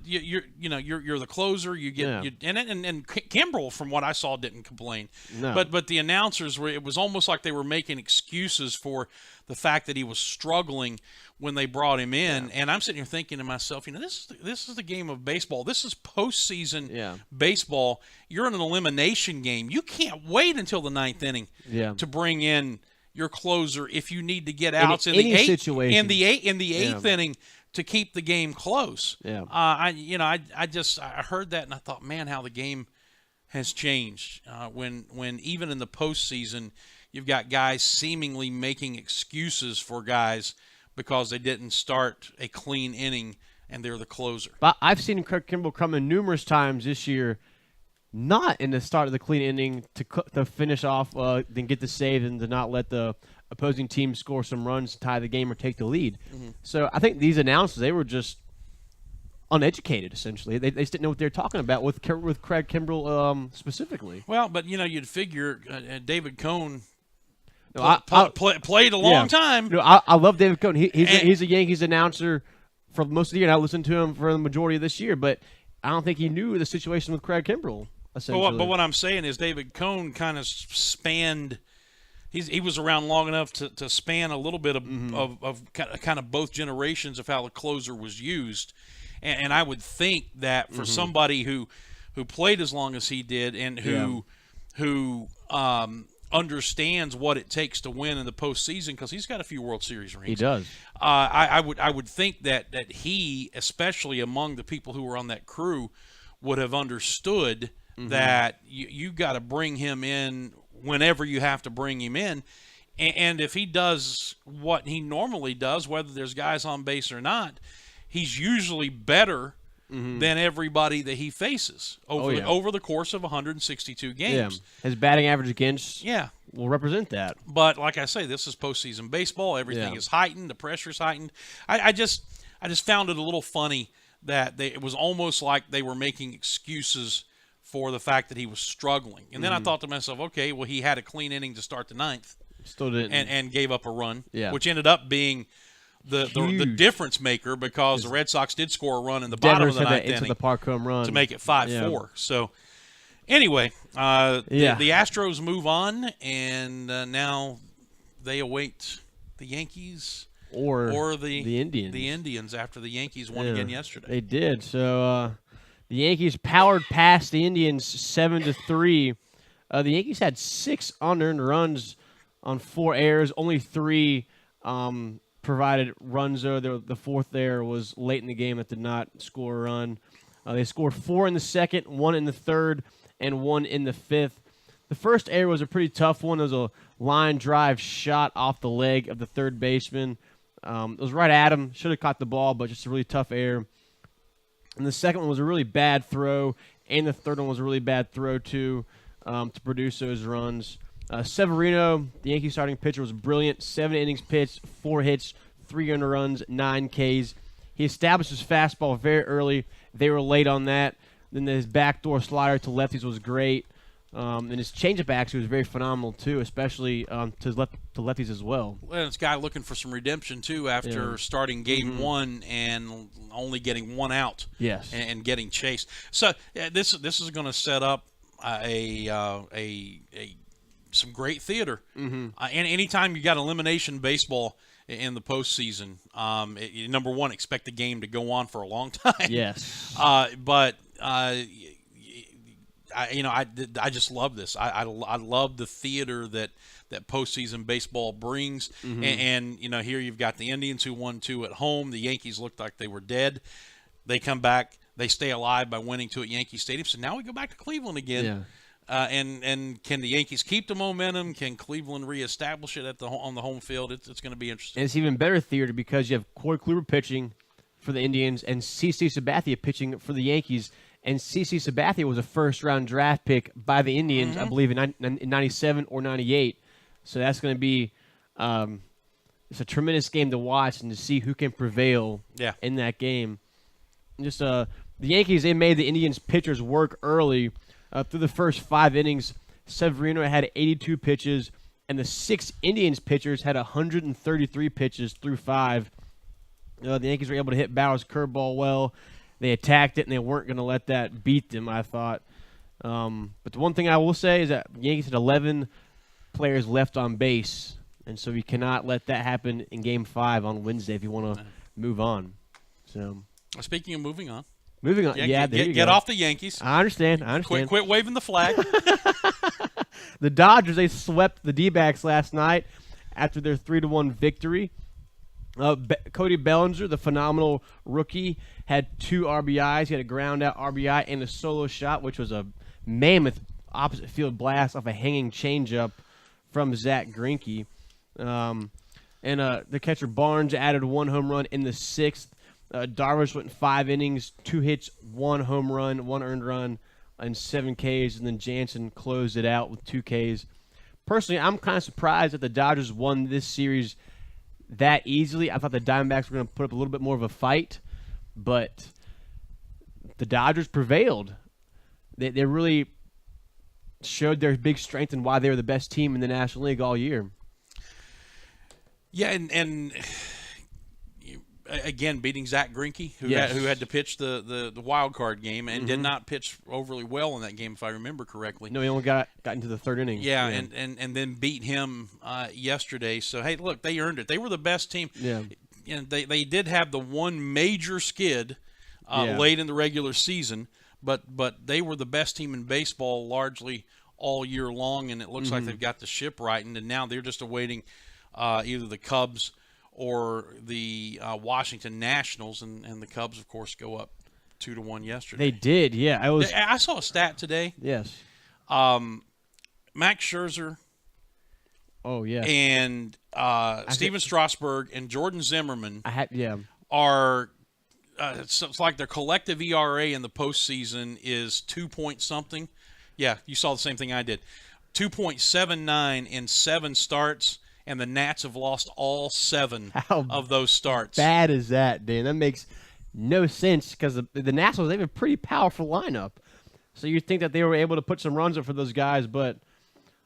you're the closer. You get and Kimbrel, from what I saw, didn't complain. No. But the announcers were. It was almost like they were making excuses for the fact that he was struggling when they brought him in. And I'm sitting here thinking to myself, this is the game of baseball. This is postseason baseball. You're in an elimination game. You can't wait until the 9th inning to bring in your closer if you need to get outs in the 8th inning to keep the game close. Yeah. I heard that and I thought, man, how the game has changed. When even in the postseason, you've got guys seemingly making excuses for guys because they didn't start a clean inning and they're the closer. But I've seen Craig Kimbrel come in numerous times this year, not in the start of the clean inning to finish off, then get the save and to not let the opposing team score some runs, tie the game, or take the lead. Mm-hmm. So I think these announcers, they were just uneducated, essentially. They just didn't know what they were talking about with Craig Kimbrel specifically. Well, but you'd figure David Cohn played a long time. I love David Cohn. He's a Yankees announcer for most of the year, and I listened to him for the majority of this year, but I don't think he knew the situation with Craig Kimbrel, essentially. But what I'm saying is David Cohn kind of spanned – he was around long enough to span a little bit of kind of both generations of how the closer was used. And I would think that for somebody who played as long as he did and who understands what it takes to win in the postseason, because he's got a few World Series rings. He does. I would think that he, especially among the people who were on that crew, would have understood that you got to bring him in whenever you have to bring him in. And if he does what he normally does, whether there's guys on base or not, he's usually better than everybody that he faces over the course of 162 games. Yeah. His batting average against will represent that. But like I say, this is postseason baseball. Everything is heightened. The pressure's heightened. I just found it a little funny that it was almost like they were making excuses for the fact that he was struggling. And then I thought to myself, okay, well, he had a clean inning to start the 9th. Still didn't. And gave up a run, which ended up being the difference maker, because the Red Sox did score a run in the bottom of the 9th inning the park home run to make it 5-4. So anyway, the Astros move on, and now they await the Yankees or the Indians. The Indians after the Yankees won again yesterday. They did. So the Yankees powered past the Indians 7-3. The Yankees had 6 unearned runs on 4 errors, only 3 provided runs, though. The 4th error was late in the game that did not score a run. They scored 4 in the 2nd, 1 in the 3rd, and 1 in the 5th. The first error was a pretty tough one. It was a line drive shot off the leg of the third baseman. It was right at him. Should have caught the ball, but just a really tough error. And the second one was a really bad throw, and the third one was a really bad throw, too, to produce those runs. Severino, the Yankees starting pitcher, was brilliant. 7 innings pitched, 4 hits, 3 earned runs, 9 Ks. He established his fastball very early. They were late on that. Then his backdoor slider to lefties was great. And his changeup actually was very phenomenal, too, especially to lefties as well. Well, this guy looking for some redemption, too, after starting game 1 and only getting 1 out. Yes. And getting chased. So this is going to set up some great theater. And anytime you got elimination baseball in the postseason, number one, expect the game to go on for a long time. Yes. But I just love this. I love the theater that postseason baseball brings. And here you've got the Indians who won 2 at home. The Yankees looked like they were dead. They come back. They stay alive by winning 2 at Yankee Stadium. So now we go back to Cleveland again. Yeah. And can the Yankees keep the momentum? Can Cleveland reestablish it on the home field? It's going to be interesting. And it's even better theater because you have Corey Kluber pitching for the Indians and CC Sabathia pitching for the Yankees. And CC Sabathia was a first-round draft pick by the Indians, I believe, in 97 or 98. So that's going to be it's a tremendous game to watch and to see who can prevail in that game. Just the Yankees, they made the Indians pitchers work early. Through the first 5 innings, Severino had 82 pitches, and the 6 Indians pitchers had 133 pitches through 5. The Yankees were able to hit Bauer's curveball well. They attacked it, and they weren't going to let that beat them, I thought. But the one thing I will say is that Yankees had 11 players left on base, and so you cannot let that happen in Game 5 on Wednesday if you want to move on. So, speaking of moving on. Moving on, yeah, there you go. Get off the Yankees. I understand. Quit waving the flag. The Dodgers, they swept the D-backs last night after their 3-1 victory. Cody Bellinger, the phenomenal rookie, had 2 RBIs. He had a ground-out RBI and a solo shot, which was a mammoth opposite field blast off a hanging changeup from Zach Greinke. The catcher Barnes added 1 home run in the 6th. Darvish went 5 innings, 2 hits, 1 home run, 1 earned run, and 7 Ks. And then Jansen closed it out with 2 Ks. Personally, I'm kind of surprised that the Dodgers won this series that easily. I thought the Diamondbacks were going to put up a little bit more of a fight, but the Dodgers prevailed. They really showed their big strength and why they were the best team in the National League all year. Yeah, and again, beating Zach Greinke, who had to pitch the wild card game and did not pitch overly well in that game, if I remember correctly. No, he only got into the 3rd inning. Yeah, and then beat him yesterday. So, hey, look, they earned it. They were the best team. Yeah. And they did have the one major skid late in the regular season, but they were the best team in baseball largely all year long, and it looks like they've got the ship right, and now they're just awaiting either the Cubs or the Washington Nationals, and the Cubs, of course, go up 2-1 yesterday. They did, yeah. I saw a stat today. Yes. Max Scherzer. Oh, yeah. And Steven Strasburg and Jordan Zimmerman are it's like their collective ERA in the postseason is 2-point-something. Yeah, you saw the same thing I did. 2.79 in 7 starts. And the Nats have lost all 7 of those starts. How bad is that, Dan? That makes no sense because the Nationals, they have a pretty powerful lineup. So you'd think that they were able to put some runs up for those guys, but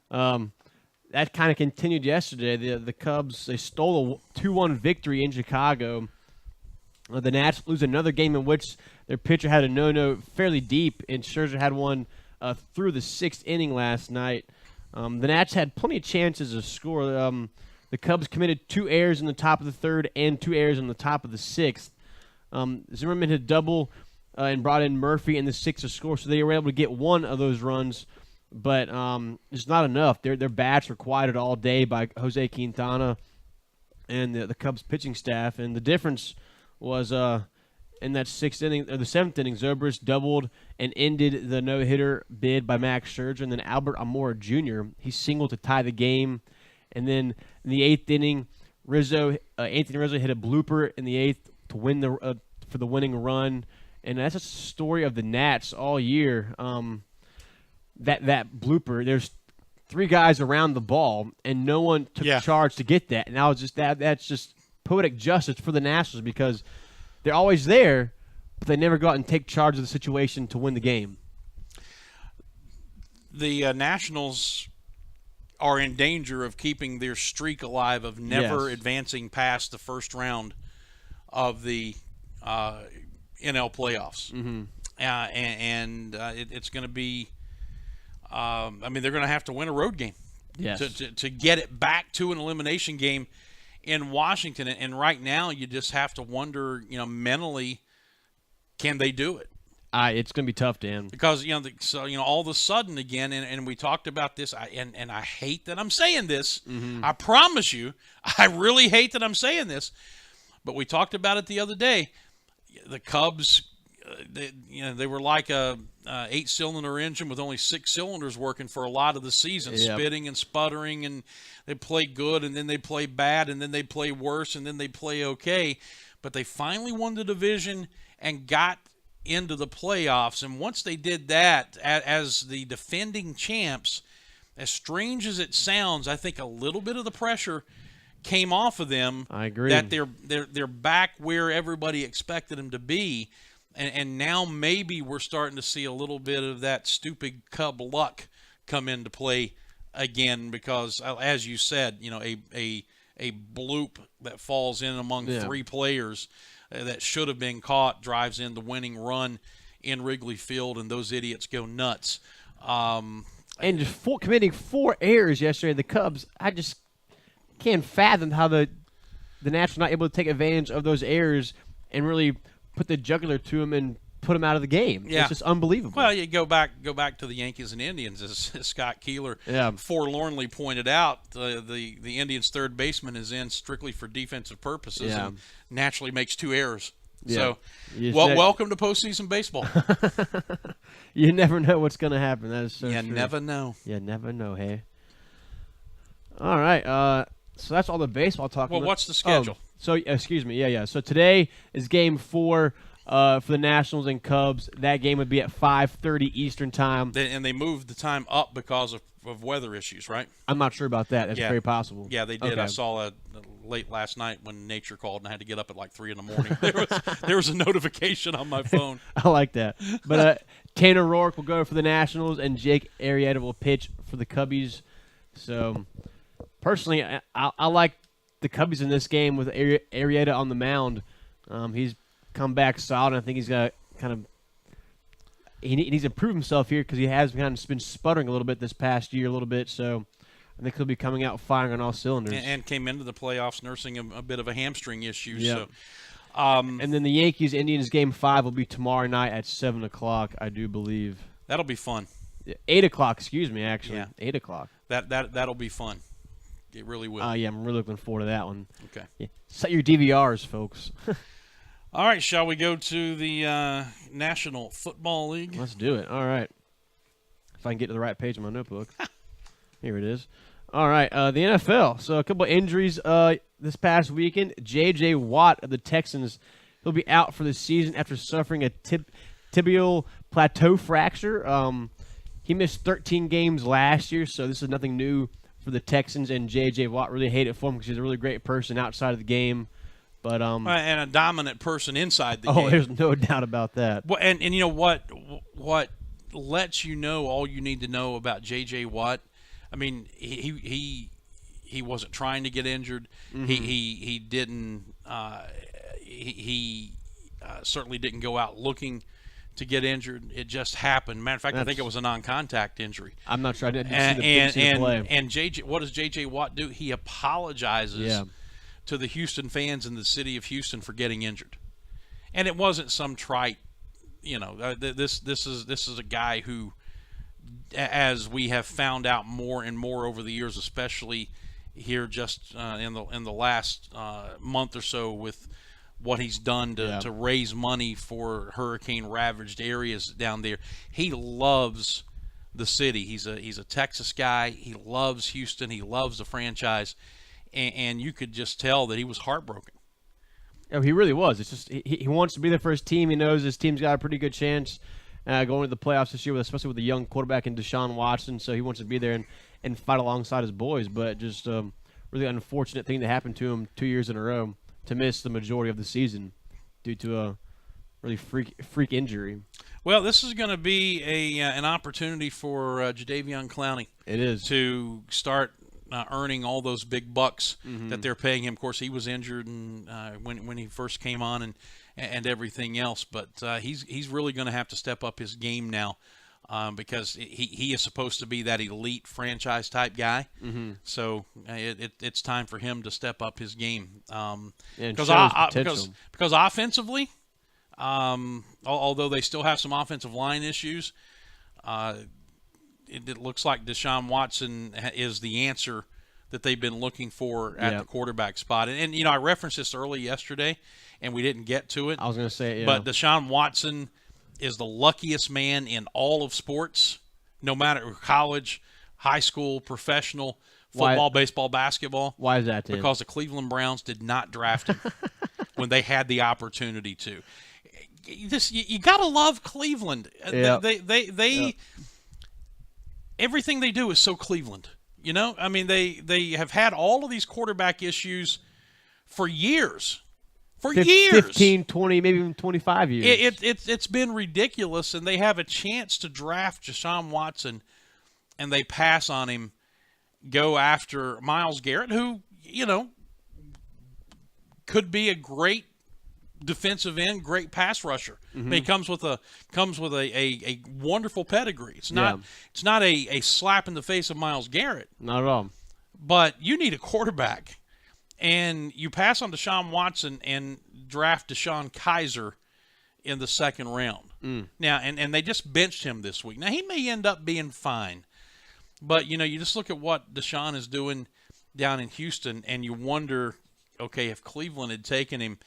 that kind of continued yesterday. The Cubs, they stole a 2-1 victory in Chicago. The Nats lose another game in which their pitcher had a no-no fairly deep, and Scherzer had one through the 6th inning last night. The Nats had plenty of chances to score. The Cubs committed 2 errors in the top of the 3rd and 2 errors in the top of the 6th. Zimmerman had double and brought in Murphy in the 6th to score, so they were able to get 1 of those runs, but it's not enough. Their bats were quieted all day by Jose Quintana and the Cubs pitching staff, and the difference was in that 6th inning or the 7th inning, Zobrist doubled and ended the no-hitter bid by Max Scherzer, and then Albert Almora Jr. he singled to tie the game, and then in the 8th inning, Anthony Rizzo hit a blooper in the 8th to win for the winning run, and that's a story of the Nats all year. That blooper, there's 3 guys around the ball, and no one took charge to get that, and that was just that's just poetic justice for the Nationals because they're always there, but they never go out and take charge of the situation to win the game. The Nationals are in danger of keeping their streak alive of never advancing past the first round of the NL playoffs. It's going to be they're going to have to win a road game to get it back to an elimination game in Washington, and right now you just have to wonder, mentally, can they do it? It's going to be tough, Dan. Because all of a sudden again, and we talked about this, and I hate that I'm saying this. I promise you, I really hate that I'm saying this, but we talked about it the other day. The Cubs, they were like a 8-cylinder engine with only 6 cylinders working for a lot of the season, spitting and sputtering, and they play good, and then they play bad, and then they play worse, and then they play okay. But they finally won the division and got into the playoffs. And once they did that, as the defending champs, as strange as it sounds, I think a little bit of the pressure came off of them. I agree. That they're back where everybody expected them to be. And now maybe we're starting to see a little bit of that stupid Cub luck come into play again because, as you said, a a bloop that falls in among Yeah. 3 players that should have been caught, drives in the winning run in Wrigley Field, and those idiots go nuts. And just committing 4 errors yesterday, the Cubs, I just can't fathom how the Nationals not able to take advantage of those errors and really put the jugular to them and put them out of the game. Yeah. It's just unbelievable. Well, you go back to the Yankees and Indians, as Scott Keeler forlornly pointed out. The Indians' third baseman is in strictly for defensive purposes and naturally makes 2 errors. Yeah. So, welcome to postseason baseball. You never know what's going to happen. That is so true. Never know. You never know, hey. All right. So that's all the baseball talk. Well, what's the schedule? Excuse me. Yeah. So today is Game 4 for the Nationals and Cubs. That game would be at 5:30 Eastern time. And they moved the time up because of weather issues, right? I'm not sure about that. That's very possible. Yeah, they did. Okay. I saw late last night when nature called, and I had to get up at like 3 in the morning. There was a notification on my phone. I like that. But Tanner Rourke will go for the Nationals, and Jake Arrieta will pitch for the Cubbies. So, personally, I like the Cubbies in this game with Arrieta on the mound. He's come back solid, and I think he's got he needs to improve himself here because he has kind of been sputtering a little bit this past year, a little bit. So I think he'll be coming out firing on all cylinders. And came into the playoffs nursing a bit of a hamstring issue. Yeah. So, and then the Yankees-Indians Game 5 will be tomorrow night at 7 o'clock, I do believe. That'll be fun. 8 o'clock, excuse me, actually. Yeah. 8 o'clock. That'll be fun. It really will. Yeah, I'm really looking forward to that one. Okay. Yeah. Set your DVRs, folks. All right, shall we go to the National Football League? Let's do it. All right. If I can get to the right page in my notebook. Here it is. All right, the NFL. So a couple of injuries this past weekend. J.J. Watt of the Texans, he'll be out for the season after suffering a tibial plateau fracture. He missed 13 games last year, so this is nothing new for the Texans, and J.J. Watt really hate it for him because he's a really great person outside of the game. But and a dominant person inside the game. Oh, there's no doubt about that. Well, and you know what lets you know all you need to know about J.J. Watt? I mean, he wasn't trying to get injured. Mm-hmm. He didn't. He certainly didn't go out looking to get injured. It just happened. Matter of fact, I think it was a non-contact injury. I'm not sure. I didn't see the play. And JJ, what does J.J. Watt do? He apologizes to the Houston fans in the city of Houston for getting injured. And it wasn't some trite, this is a guy who, as we have found out more and more over the years, especially here just in the last month or so with what he's done to raise money for hurricane-ravaged areas down there. He loves the city. He's a Texas guy. He loves Houston. He loves the franchise. And you could just tell that he was heartbroken. Oh, he really was. It's just he wants to be there for his team. He knows his team's got a pretty good chance going to the playoffs this year, especially with a young quarterback in Deshaun Watson. So he wants to be there and fight alongside his boys. But just really unfortunate thing that happened to him 2 years in a row to miss the majority of the season due to a really freak injury. Well, this is going to be an opportunity for Jadeveon Clowney. It is to start earning all those big bucks that they're paying him. Of course, he was injured and when he first came on and everything else, but he's really going to have to step up his game now because he is supposed to be that elite franchise type guy. So it's time for him to step up his game because offensively, although they still have some offensive line issues. It looks like Deshaun Watson is the answer that they've been looking for at the quarterback spot. And I referenced this early yesterday, and we didn't get to it. I was going to say it, But Deshaun Watson is the luckiest man in all of sports, no matter college, high school, professional, football, baseball, basketball. Why is that, Tim? Because the Cleveland Browns did not draft him when they had the opportunity to. You got to love Cleveland. They everything they do is so Cleveland. I mean, they have had all of these quarterback issues for years. For years. 15, 20, maybe even 25 years. It's been ridiculous, and they have a chance to draft Deshaun Watson, and they pass on him, go after Myles Garrett, who, could be a great defensive end, great pass rusher. I mean, he comes with a wonderful pedigree. It's not a slap in the face of Myles Garrett. Not at all. But you need a quarterback, and you pass on Deshaun Watson and draft Deshaun Kaiser in the second round. Now, and they just benched him this week. Now, he may end up being fine, but you just look at what Deshaun is doing down in Houston, and you wonder, okay, if Cleveland had taken him,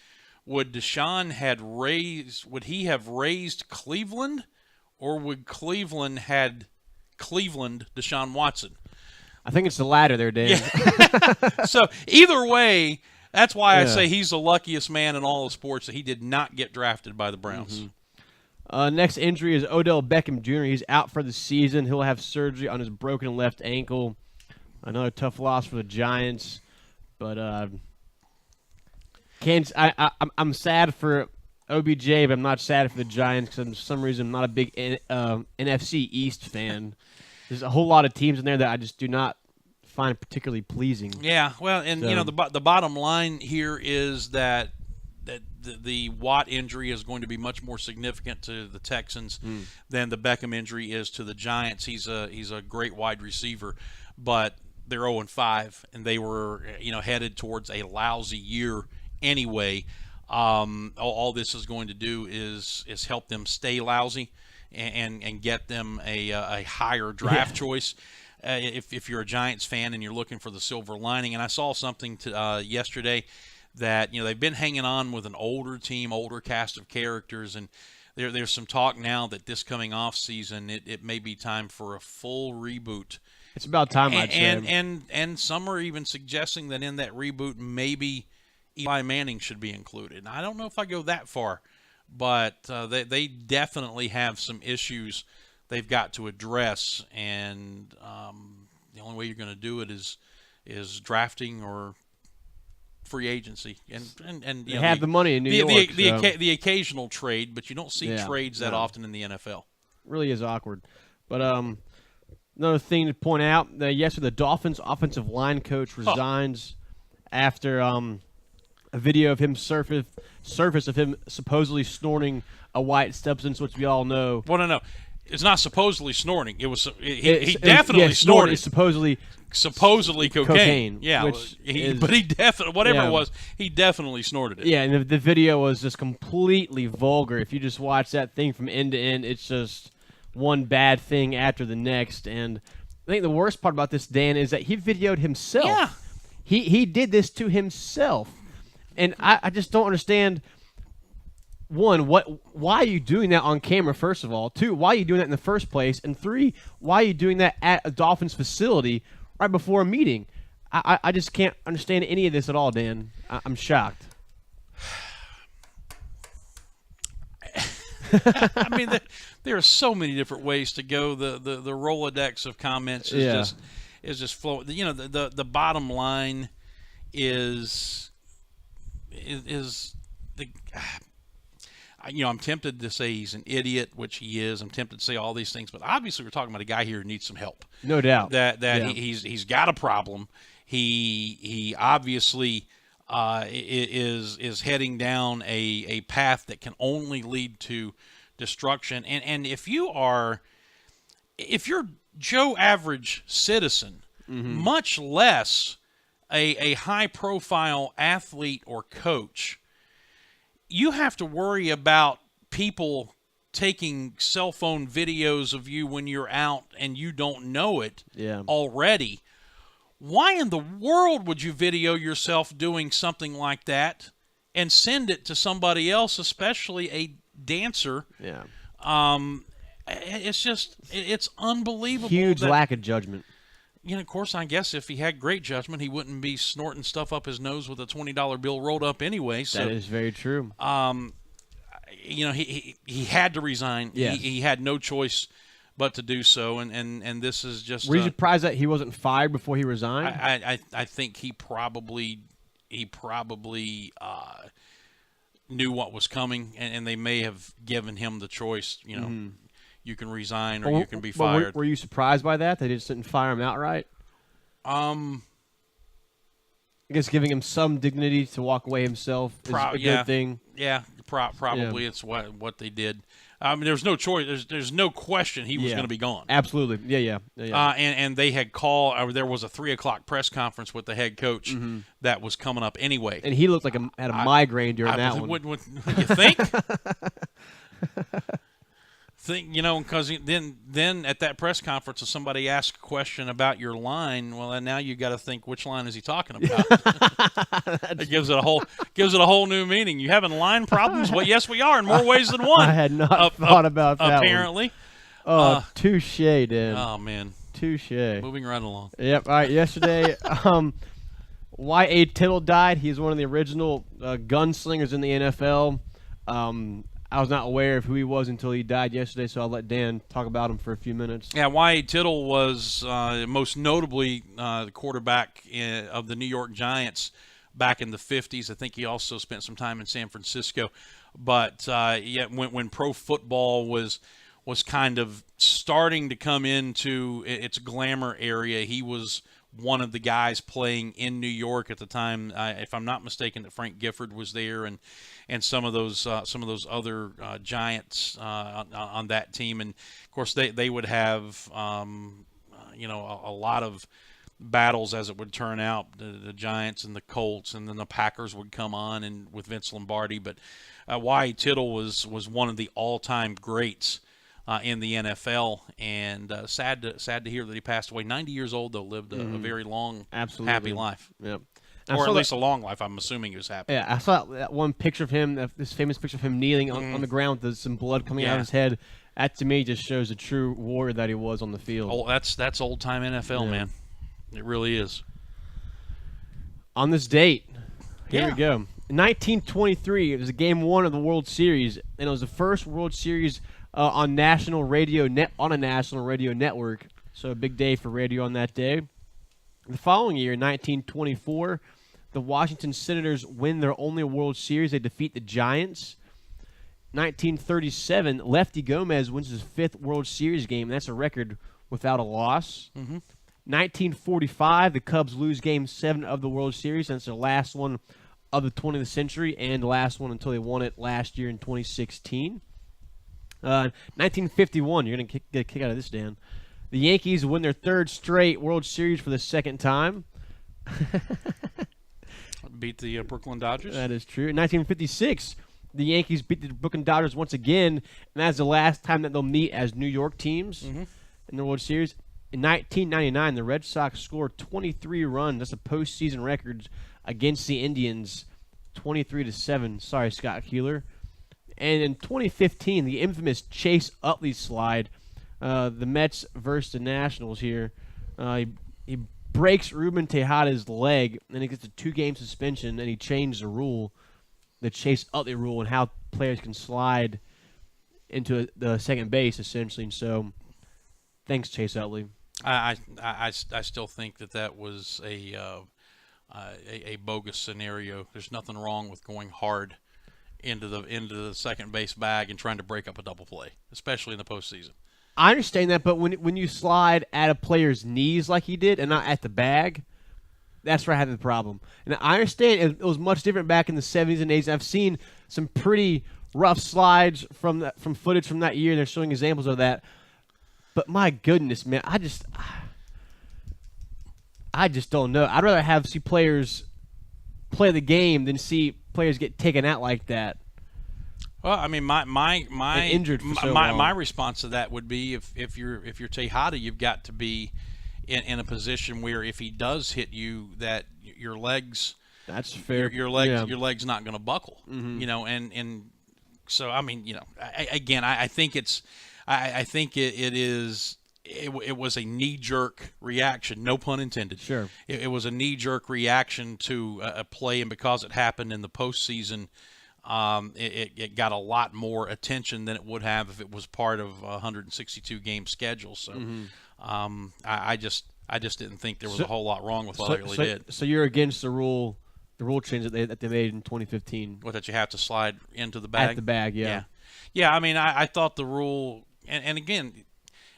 would Deshaun would he have raised Cleveland, or would Cleveland had Cleveland Deshaun Watson? I think it's the latter there, Dan. Yeah. So either way, that's why I say he's the luckiest man in all of sports that he did not get drafted by the Browns. Next injury is Odell Beckham Jr. He's out for the season. He'll have surgery on his broken left ankle. Another tough loss for the Giants, but I'm sad for OBJ, but I'm not sad for the Giants because for some reason I'm not a big NFC East fan. There's a whole lot of teams in there that I just do not find particularly pleasing. Yeah, well, and the bottom line here is that the Watt injury is going to be much more significant to the Texans than the Beckham injury is to the Giants. He's a great wide receiver, but they're 0-5, and they were headed towards a lousy year anyway. All this is going to do is help them stay lousy and get them a higher draft choice. If you're a Giants fan and you're looking for the silver lining, and I saw something yesterday that they've been hanging on with an older team, older cast of characters, and there's some talk now that this coming off season it may be time for a full reboot. It's about time, I'd say. And some are even suggesting that in that reboot maybe Eli Manning should be included. Now, I don't know if I go that far, but they definitely have some issues they've got to address, and the only way you're going to do it is drafting or free agency, and they have the money in New York. The occasional trade, but you don't see trades that often in the NFL. Really is awkward. But another thing to point out: yesterday the Dolphins' offensive line coach resigns after a video of him surfaced of him supposedly snorting a white substance, which we all know. Well, no. It's not supposedly snorting. It was he definitely snorted. Supposedly cocaine. Yeah, but he definitely whatever it was, he definitely snorted it. Yeah, and the video was just completely vulgar. If you just watch that thing from end to end, it's just one bad thing after the next. And I think the worst part about this, Dan, is that he videoed himself. Yeah, he did this to himself, and I just don't understand. One, why are you doing that on camera, first of all? Two, why are you doing that in the first place? And three, why are you doing that at a Dolphins facility right before a meeting? I just can't understand any of this at all, Dan. I'm shocked. I mean, there are so many different ways to go. The Rolodex of comments is just flowing. The bottom line is the. I'm tempted to say he's an idiot, which he is. I'm tempted to say all these things, but obviously we're talking about a guy here who needs some help. No doubt. He's got a problem. He obviously is heading down a path that can only lead to destruction. And if you're Joe average citizen, much less a high profile athlete or coach, you have to worry about people taking cell phone videos of you when you're out and you don't know it already. Why in the world would you video yourself doing something like that and send it to somebody else, especially a dancer? Yeah. It's unbelievable. Huge lack of judgment. Of course, I guess if he had great judgment, he wouldn't be snorting stuff up his nose with a $20 bill rolled up anyway. So, that is very true. He had to resign. Yes. He had no choice but to do so, and this is just. Were you surprised that he wasn't fired before he resigned? I think he probably knew what was coming, and they may have given him the choice. You can resign or you can be fired. Were you surprised by that? They just didn't fire him outright? I guess giving him some dignity to walk away himself is a good thing. Yeah, probably it's what they did. I mean, there's no choice. There's no question he was going to be gone. Absolutely. Yeah. And they had called. There was a 3:00 press conference with the head coach that was coming up anyway. And he looked like had a migraine during that one. Would you think? Because then at that press conference, if somebody asks a question about your line, well, then now you got to think, which line is he talking about? It gives it a whole new meaning. You having line problems? Well, yes, we are in more ways than one. I had not thought about that. Apparently. Touche, Dan. Oh man, touche. Moving right along. Yep. All right. Yesterday, Y.A. Tittle died. He's one of the original gunslingers in the NFL. I was not aware of who he was until he died yesterday, so I'll let Dan talk about him for a few minutes. Yeah, Y.A. Tittle was most notably the quarterback of the New York Giants back in the 50s. I think he also spent some time in San Francisco. But when pro football was kind of starting to come into its glamour area, he was one of the guys playing in New York at the time. If I'm not mistaken, that Frank Gifford was there, and some of those other Giants on that team. And of course, they would have a lot of battles as it would turn out. The Giants and the Colts, and then the Packers would come on, and with Vince Lombardi. But Y.A. Tittle was one of the all-time greats in the NFL, and sad to hear that he passed away. 90 years old, though, lived a very long, happy life. Yep. Or at least a long life. I'm assuming he was happy. Yeah, I saw that one picture of him, this famous picture of him kneeling on the ground with some blood coming out of his head. That, to me, just shows the true warrior that he was on the field. Oh, that's old-time NFL, man. It really is. On this date, here we go. In 1923, it was Game 1 of the World Series, and it was the first World Series on a national radio network. So a big day for radio on that day. The following year, 1924, the Washington Senators win their only World Series. They defeat the Giants. 1937, Lefty Gomez wins his 5th World Series game. That's a record without a loss. 1945, the Cubs lose Game 7 of the World Series. That's their last one of the 20th century, and the last one until they won it last year in 2016. 1951, you're going to get a kick out of this, Dan. The Yankees win their 3rd straight World Series for the 2nd time. Beat the Brooklyn Dodgers. That is true. In 1956, the Yankees beat the Brooklyn Dodgers once again, and that's the last time that they'll meet as New York teams in the World Series. In 1999, the Red Sox scored 23 runs. That's a postseason record against the Indians, 23-7. Sorry, Scott Keeler. And in 2015, the infamous Chase Utley slide, the Mets versus the Nationals here. He breaks Ruben Tejada's leg, and he gets a 2-game suspension, and he changed the rule, the Chase Utley rule, and how players can slide into the second base, essentially. And so, thanks, Chase Utley. I still think that was a bogus scenario. There's nothing wrong with going hard into the second base bag and trying to break up a double play, especially in the postseason. I understand that, but when you slide at a player's knees like he did and not at the bag, that's where I had the problem. And I understand it was much different back in the 70s and 80s. I've seen some pretty rough slides from footage from that year. They're showing examples of that. But my goodness, man, I just don't know. I'd rather see players play the game than see players get taken out like that. Well, I mean, my injured for so long. My response to that would be if you're Tejada, you've got to be in a position where if he does hit you, that your legs. That's fair. Your leg's not going to buckle. And so I mean, I think it's. I think it was a knee-jerk reaction, no pun intended. Sure. It was a knee-jerk reaction to a play, and because it happened in the postseason, it got a lot more attention than it would have if it was part of a 162-game schedule. So I just didn't think there was a whole lot wrong with what I really did. So you're against the rule change that they made in 2015? What, that you have to slide into the bag? At the bag, yeah. Yeah, I mean, I thought the rule – and again,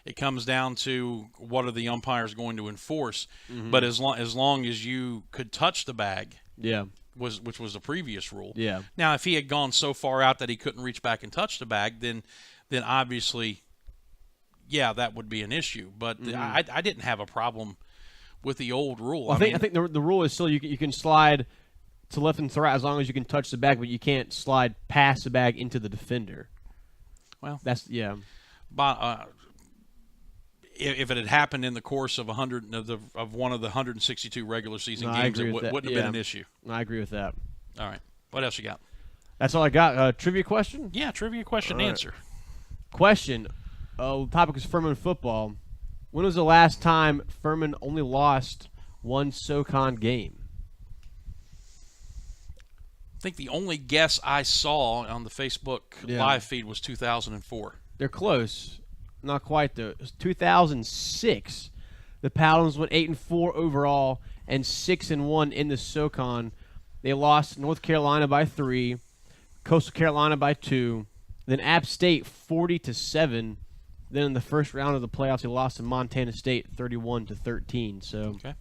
It comes down to what are the umpires going to enforce. Mhm. But as long as you could touch the bag, Yeah. which was the previous rule. Yeah. Now, if he had gone so far out that he couldn't reach back and touch the bag, then obviously, yeah, that would be an issue. But I didn't have a problem with the old rule. Well, I think the rule is still you can slide to left and to right as long as you can touch the bag, but you can't slide past the bag into the defender. Well, that's yeah. But if it had happened in the course of one of the 162 regular season games, it wouldn't have been an issue. I agree with that. All right. What else you got? That's all I got. Trivia question? Yeah, trivia question and answer. Question. The topic is Furman football. When was the last time Furman only lost one SoCon game? I think the only guess I saw on the Facebook live feed was 2004. They're close. Not quite, though. It was 2006. The Paladins went 8-4 overall and 6-1 in the SoCon. They lost North Carolina by 3, Coastal Carolina by 2, then App State 40-7. Then in the first round of the playoffs, they lost to Montana State 31-13. So okay,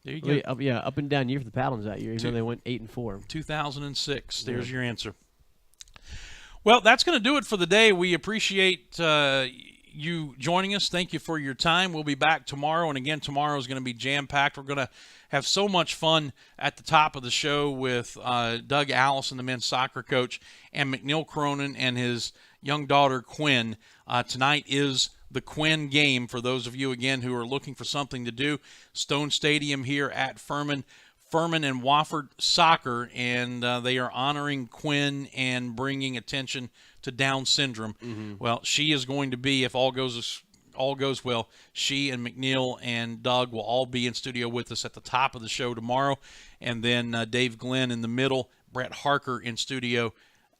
there you go. Up and down year for the Paladins that year, even though they went 8-4. 2006. There's your answer. Well, that's going to do it for the day. We appreciate you joining us. Thank you for your time. We'll be back tomorrow, and again, tomorrow is going to be jam-packed. We're going to have so much fun at the top of the show with Doug Allison, the men's soccer coach, and McNeil Cronin and his young daughter, Quinn. Tonight is the Quinn game for those of you, again, who are looking for something to do. Stone Stadium here at Furman and Wofford Soccer, and they are honoring Quinn and bringing attention to Down syndrome. Well, she is going to be, if all goes well, she and McNeil and Doug will all be in studio with us at the top of the show tomorrow, and then Dave Glenn in the middle, Brett Harker in studio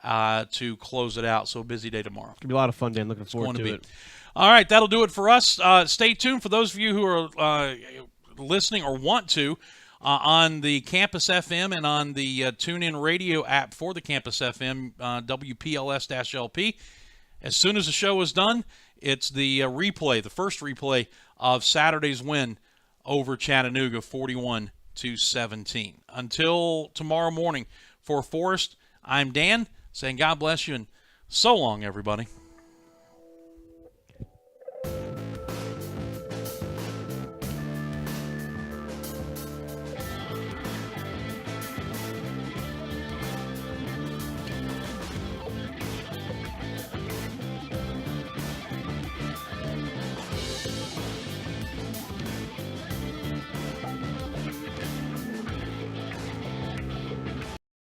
to close it out. So a busy day tomorrow. It's going to be a lot of fun, Dan. Looking forward to it. All right, that'll do it for us. Stay tuned for those of you who are listening or want to on the Campus FM and on the TuneIn Radio app for the Campus FM, WPLS-LP. As soon as the show is done, it's the replay, the first replay of Saturday's win over Chattanooga, 41-17. Until tomorrow morning, for Forrest, I'm Dan, saying God bless you and so long, everybody.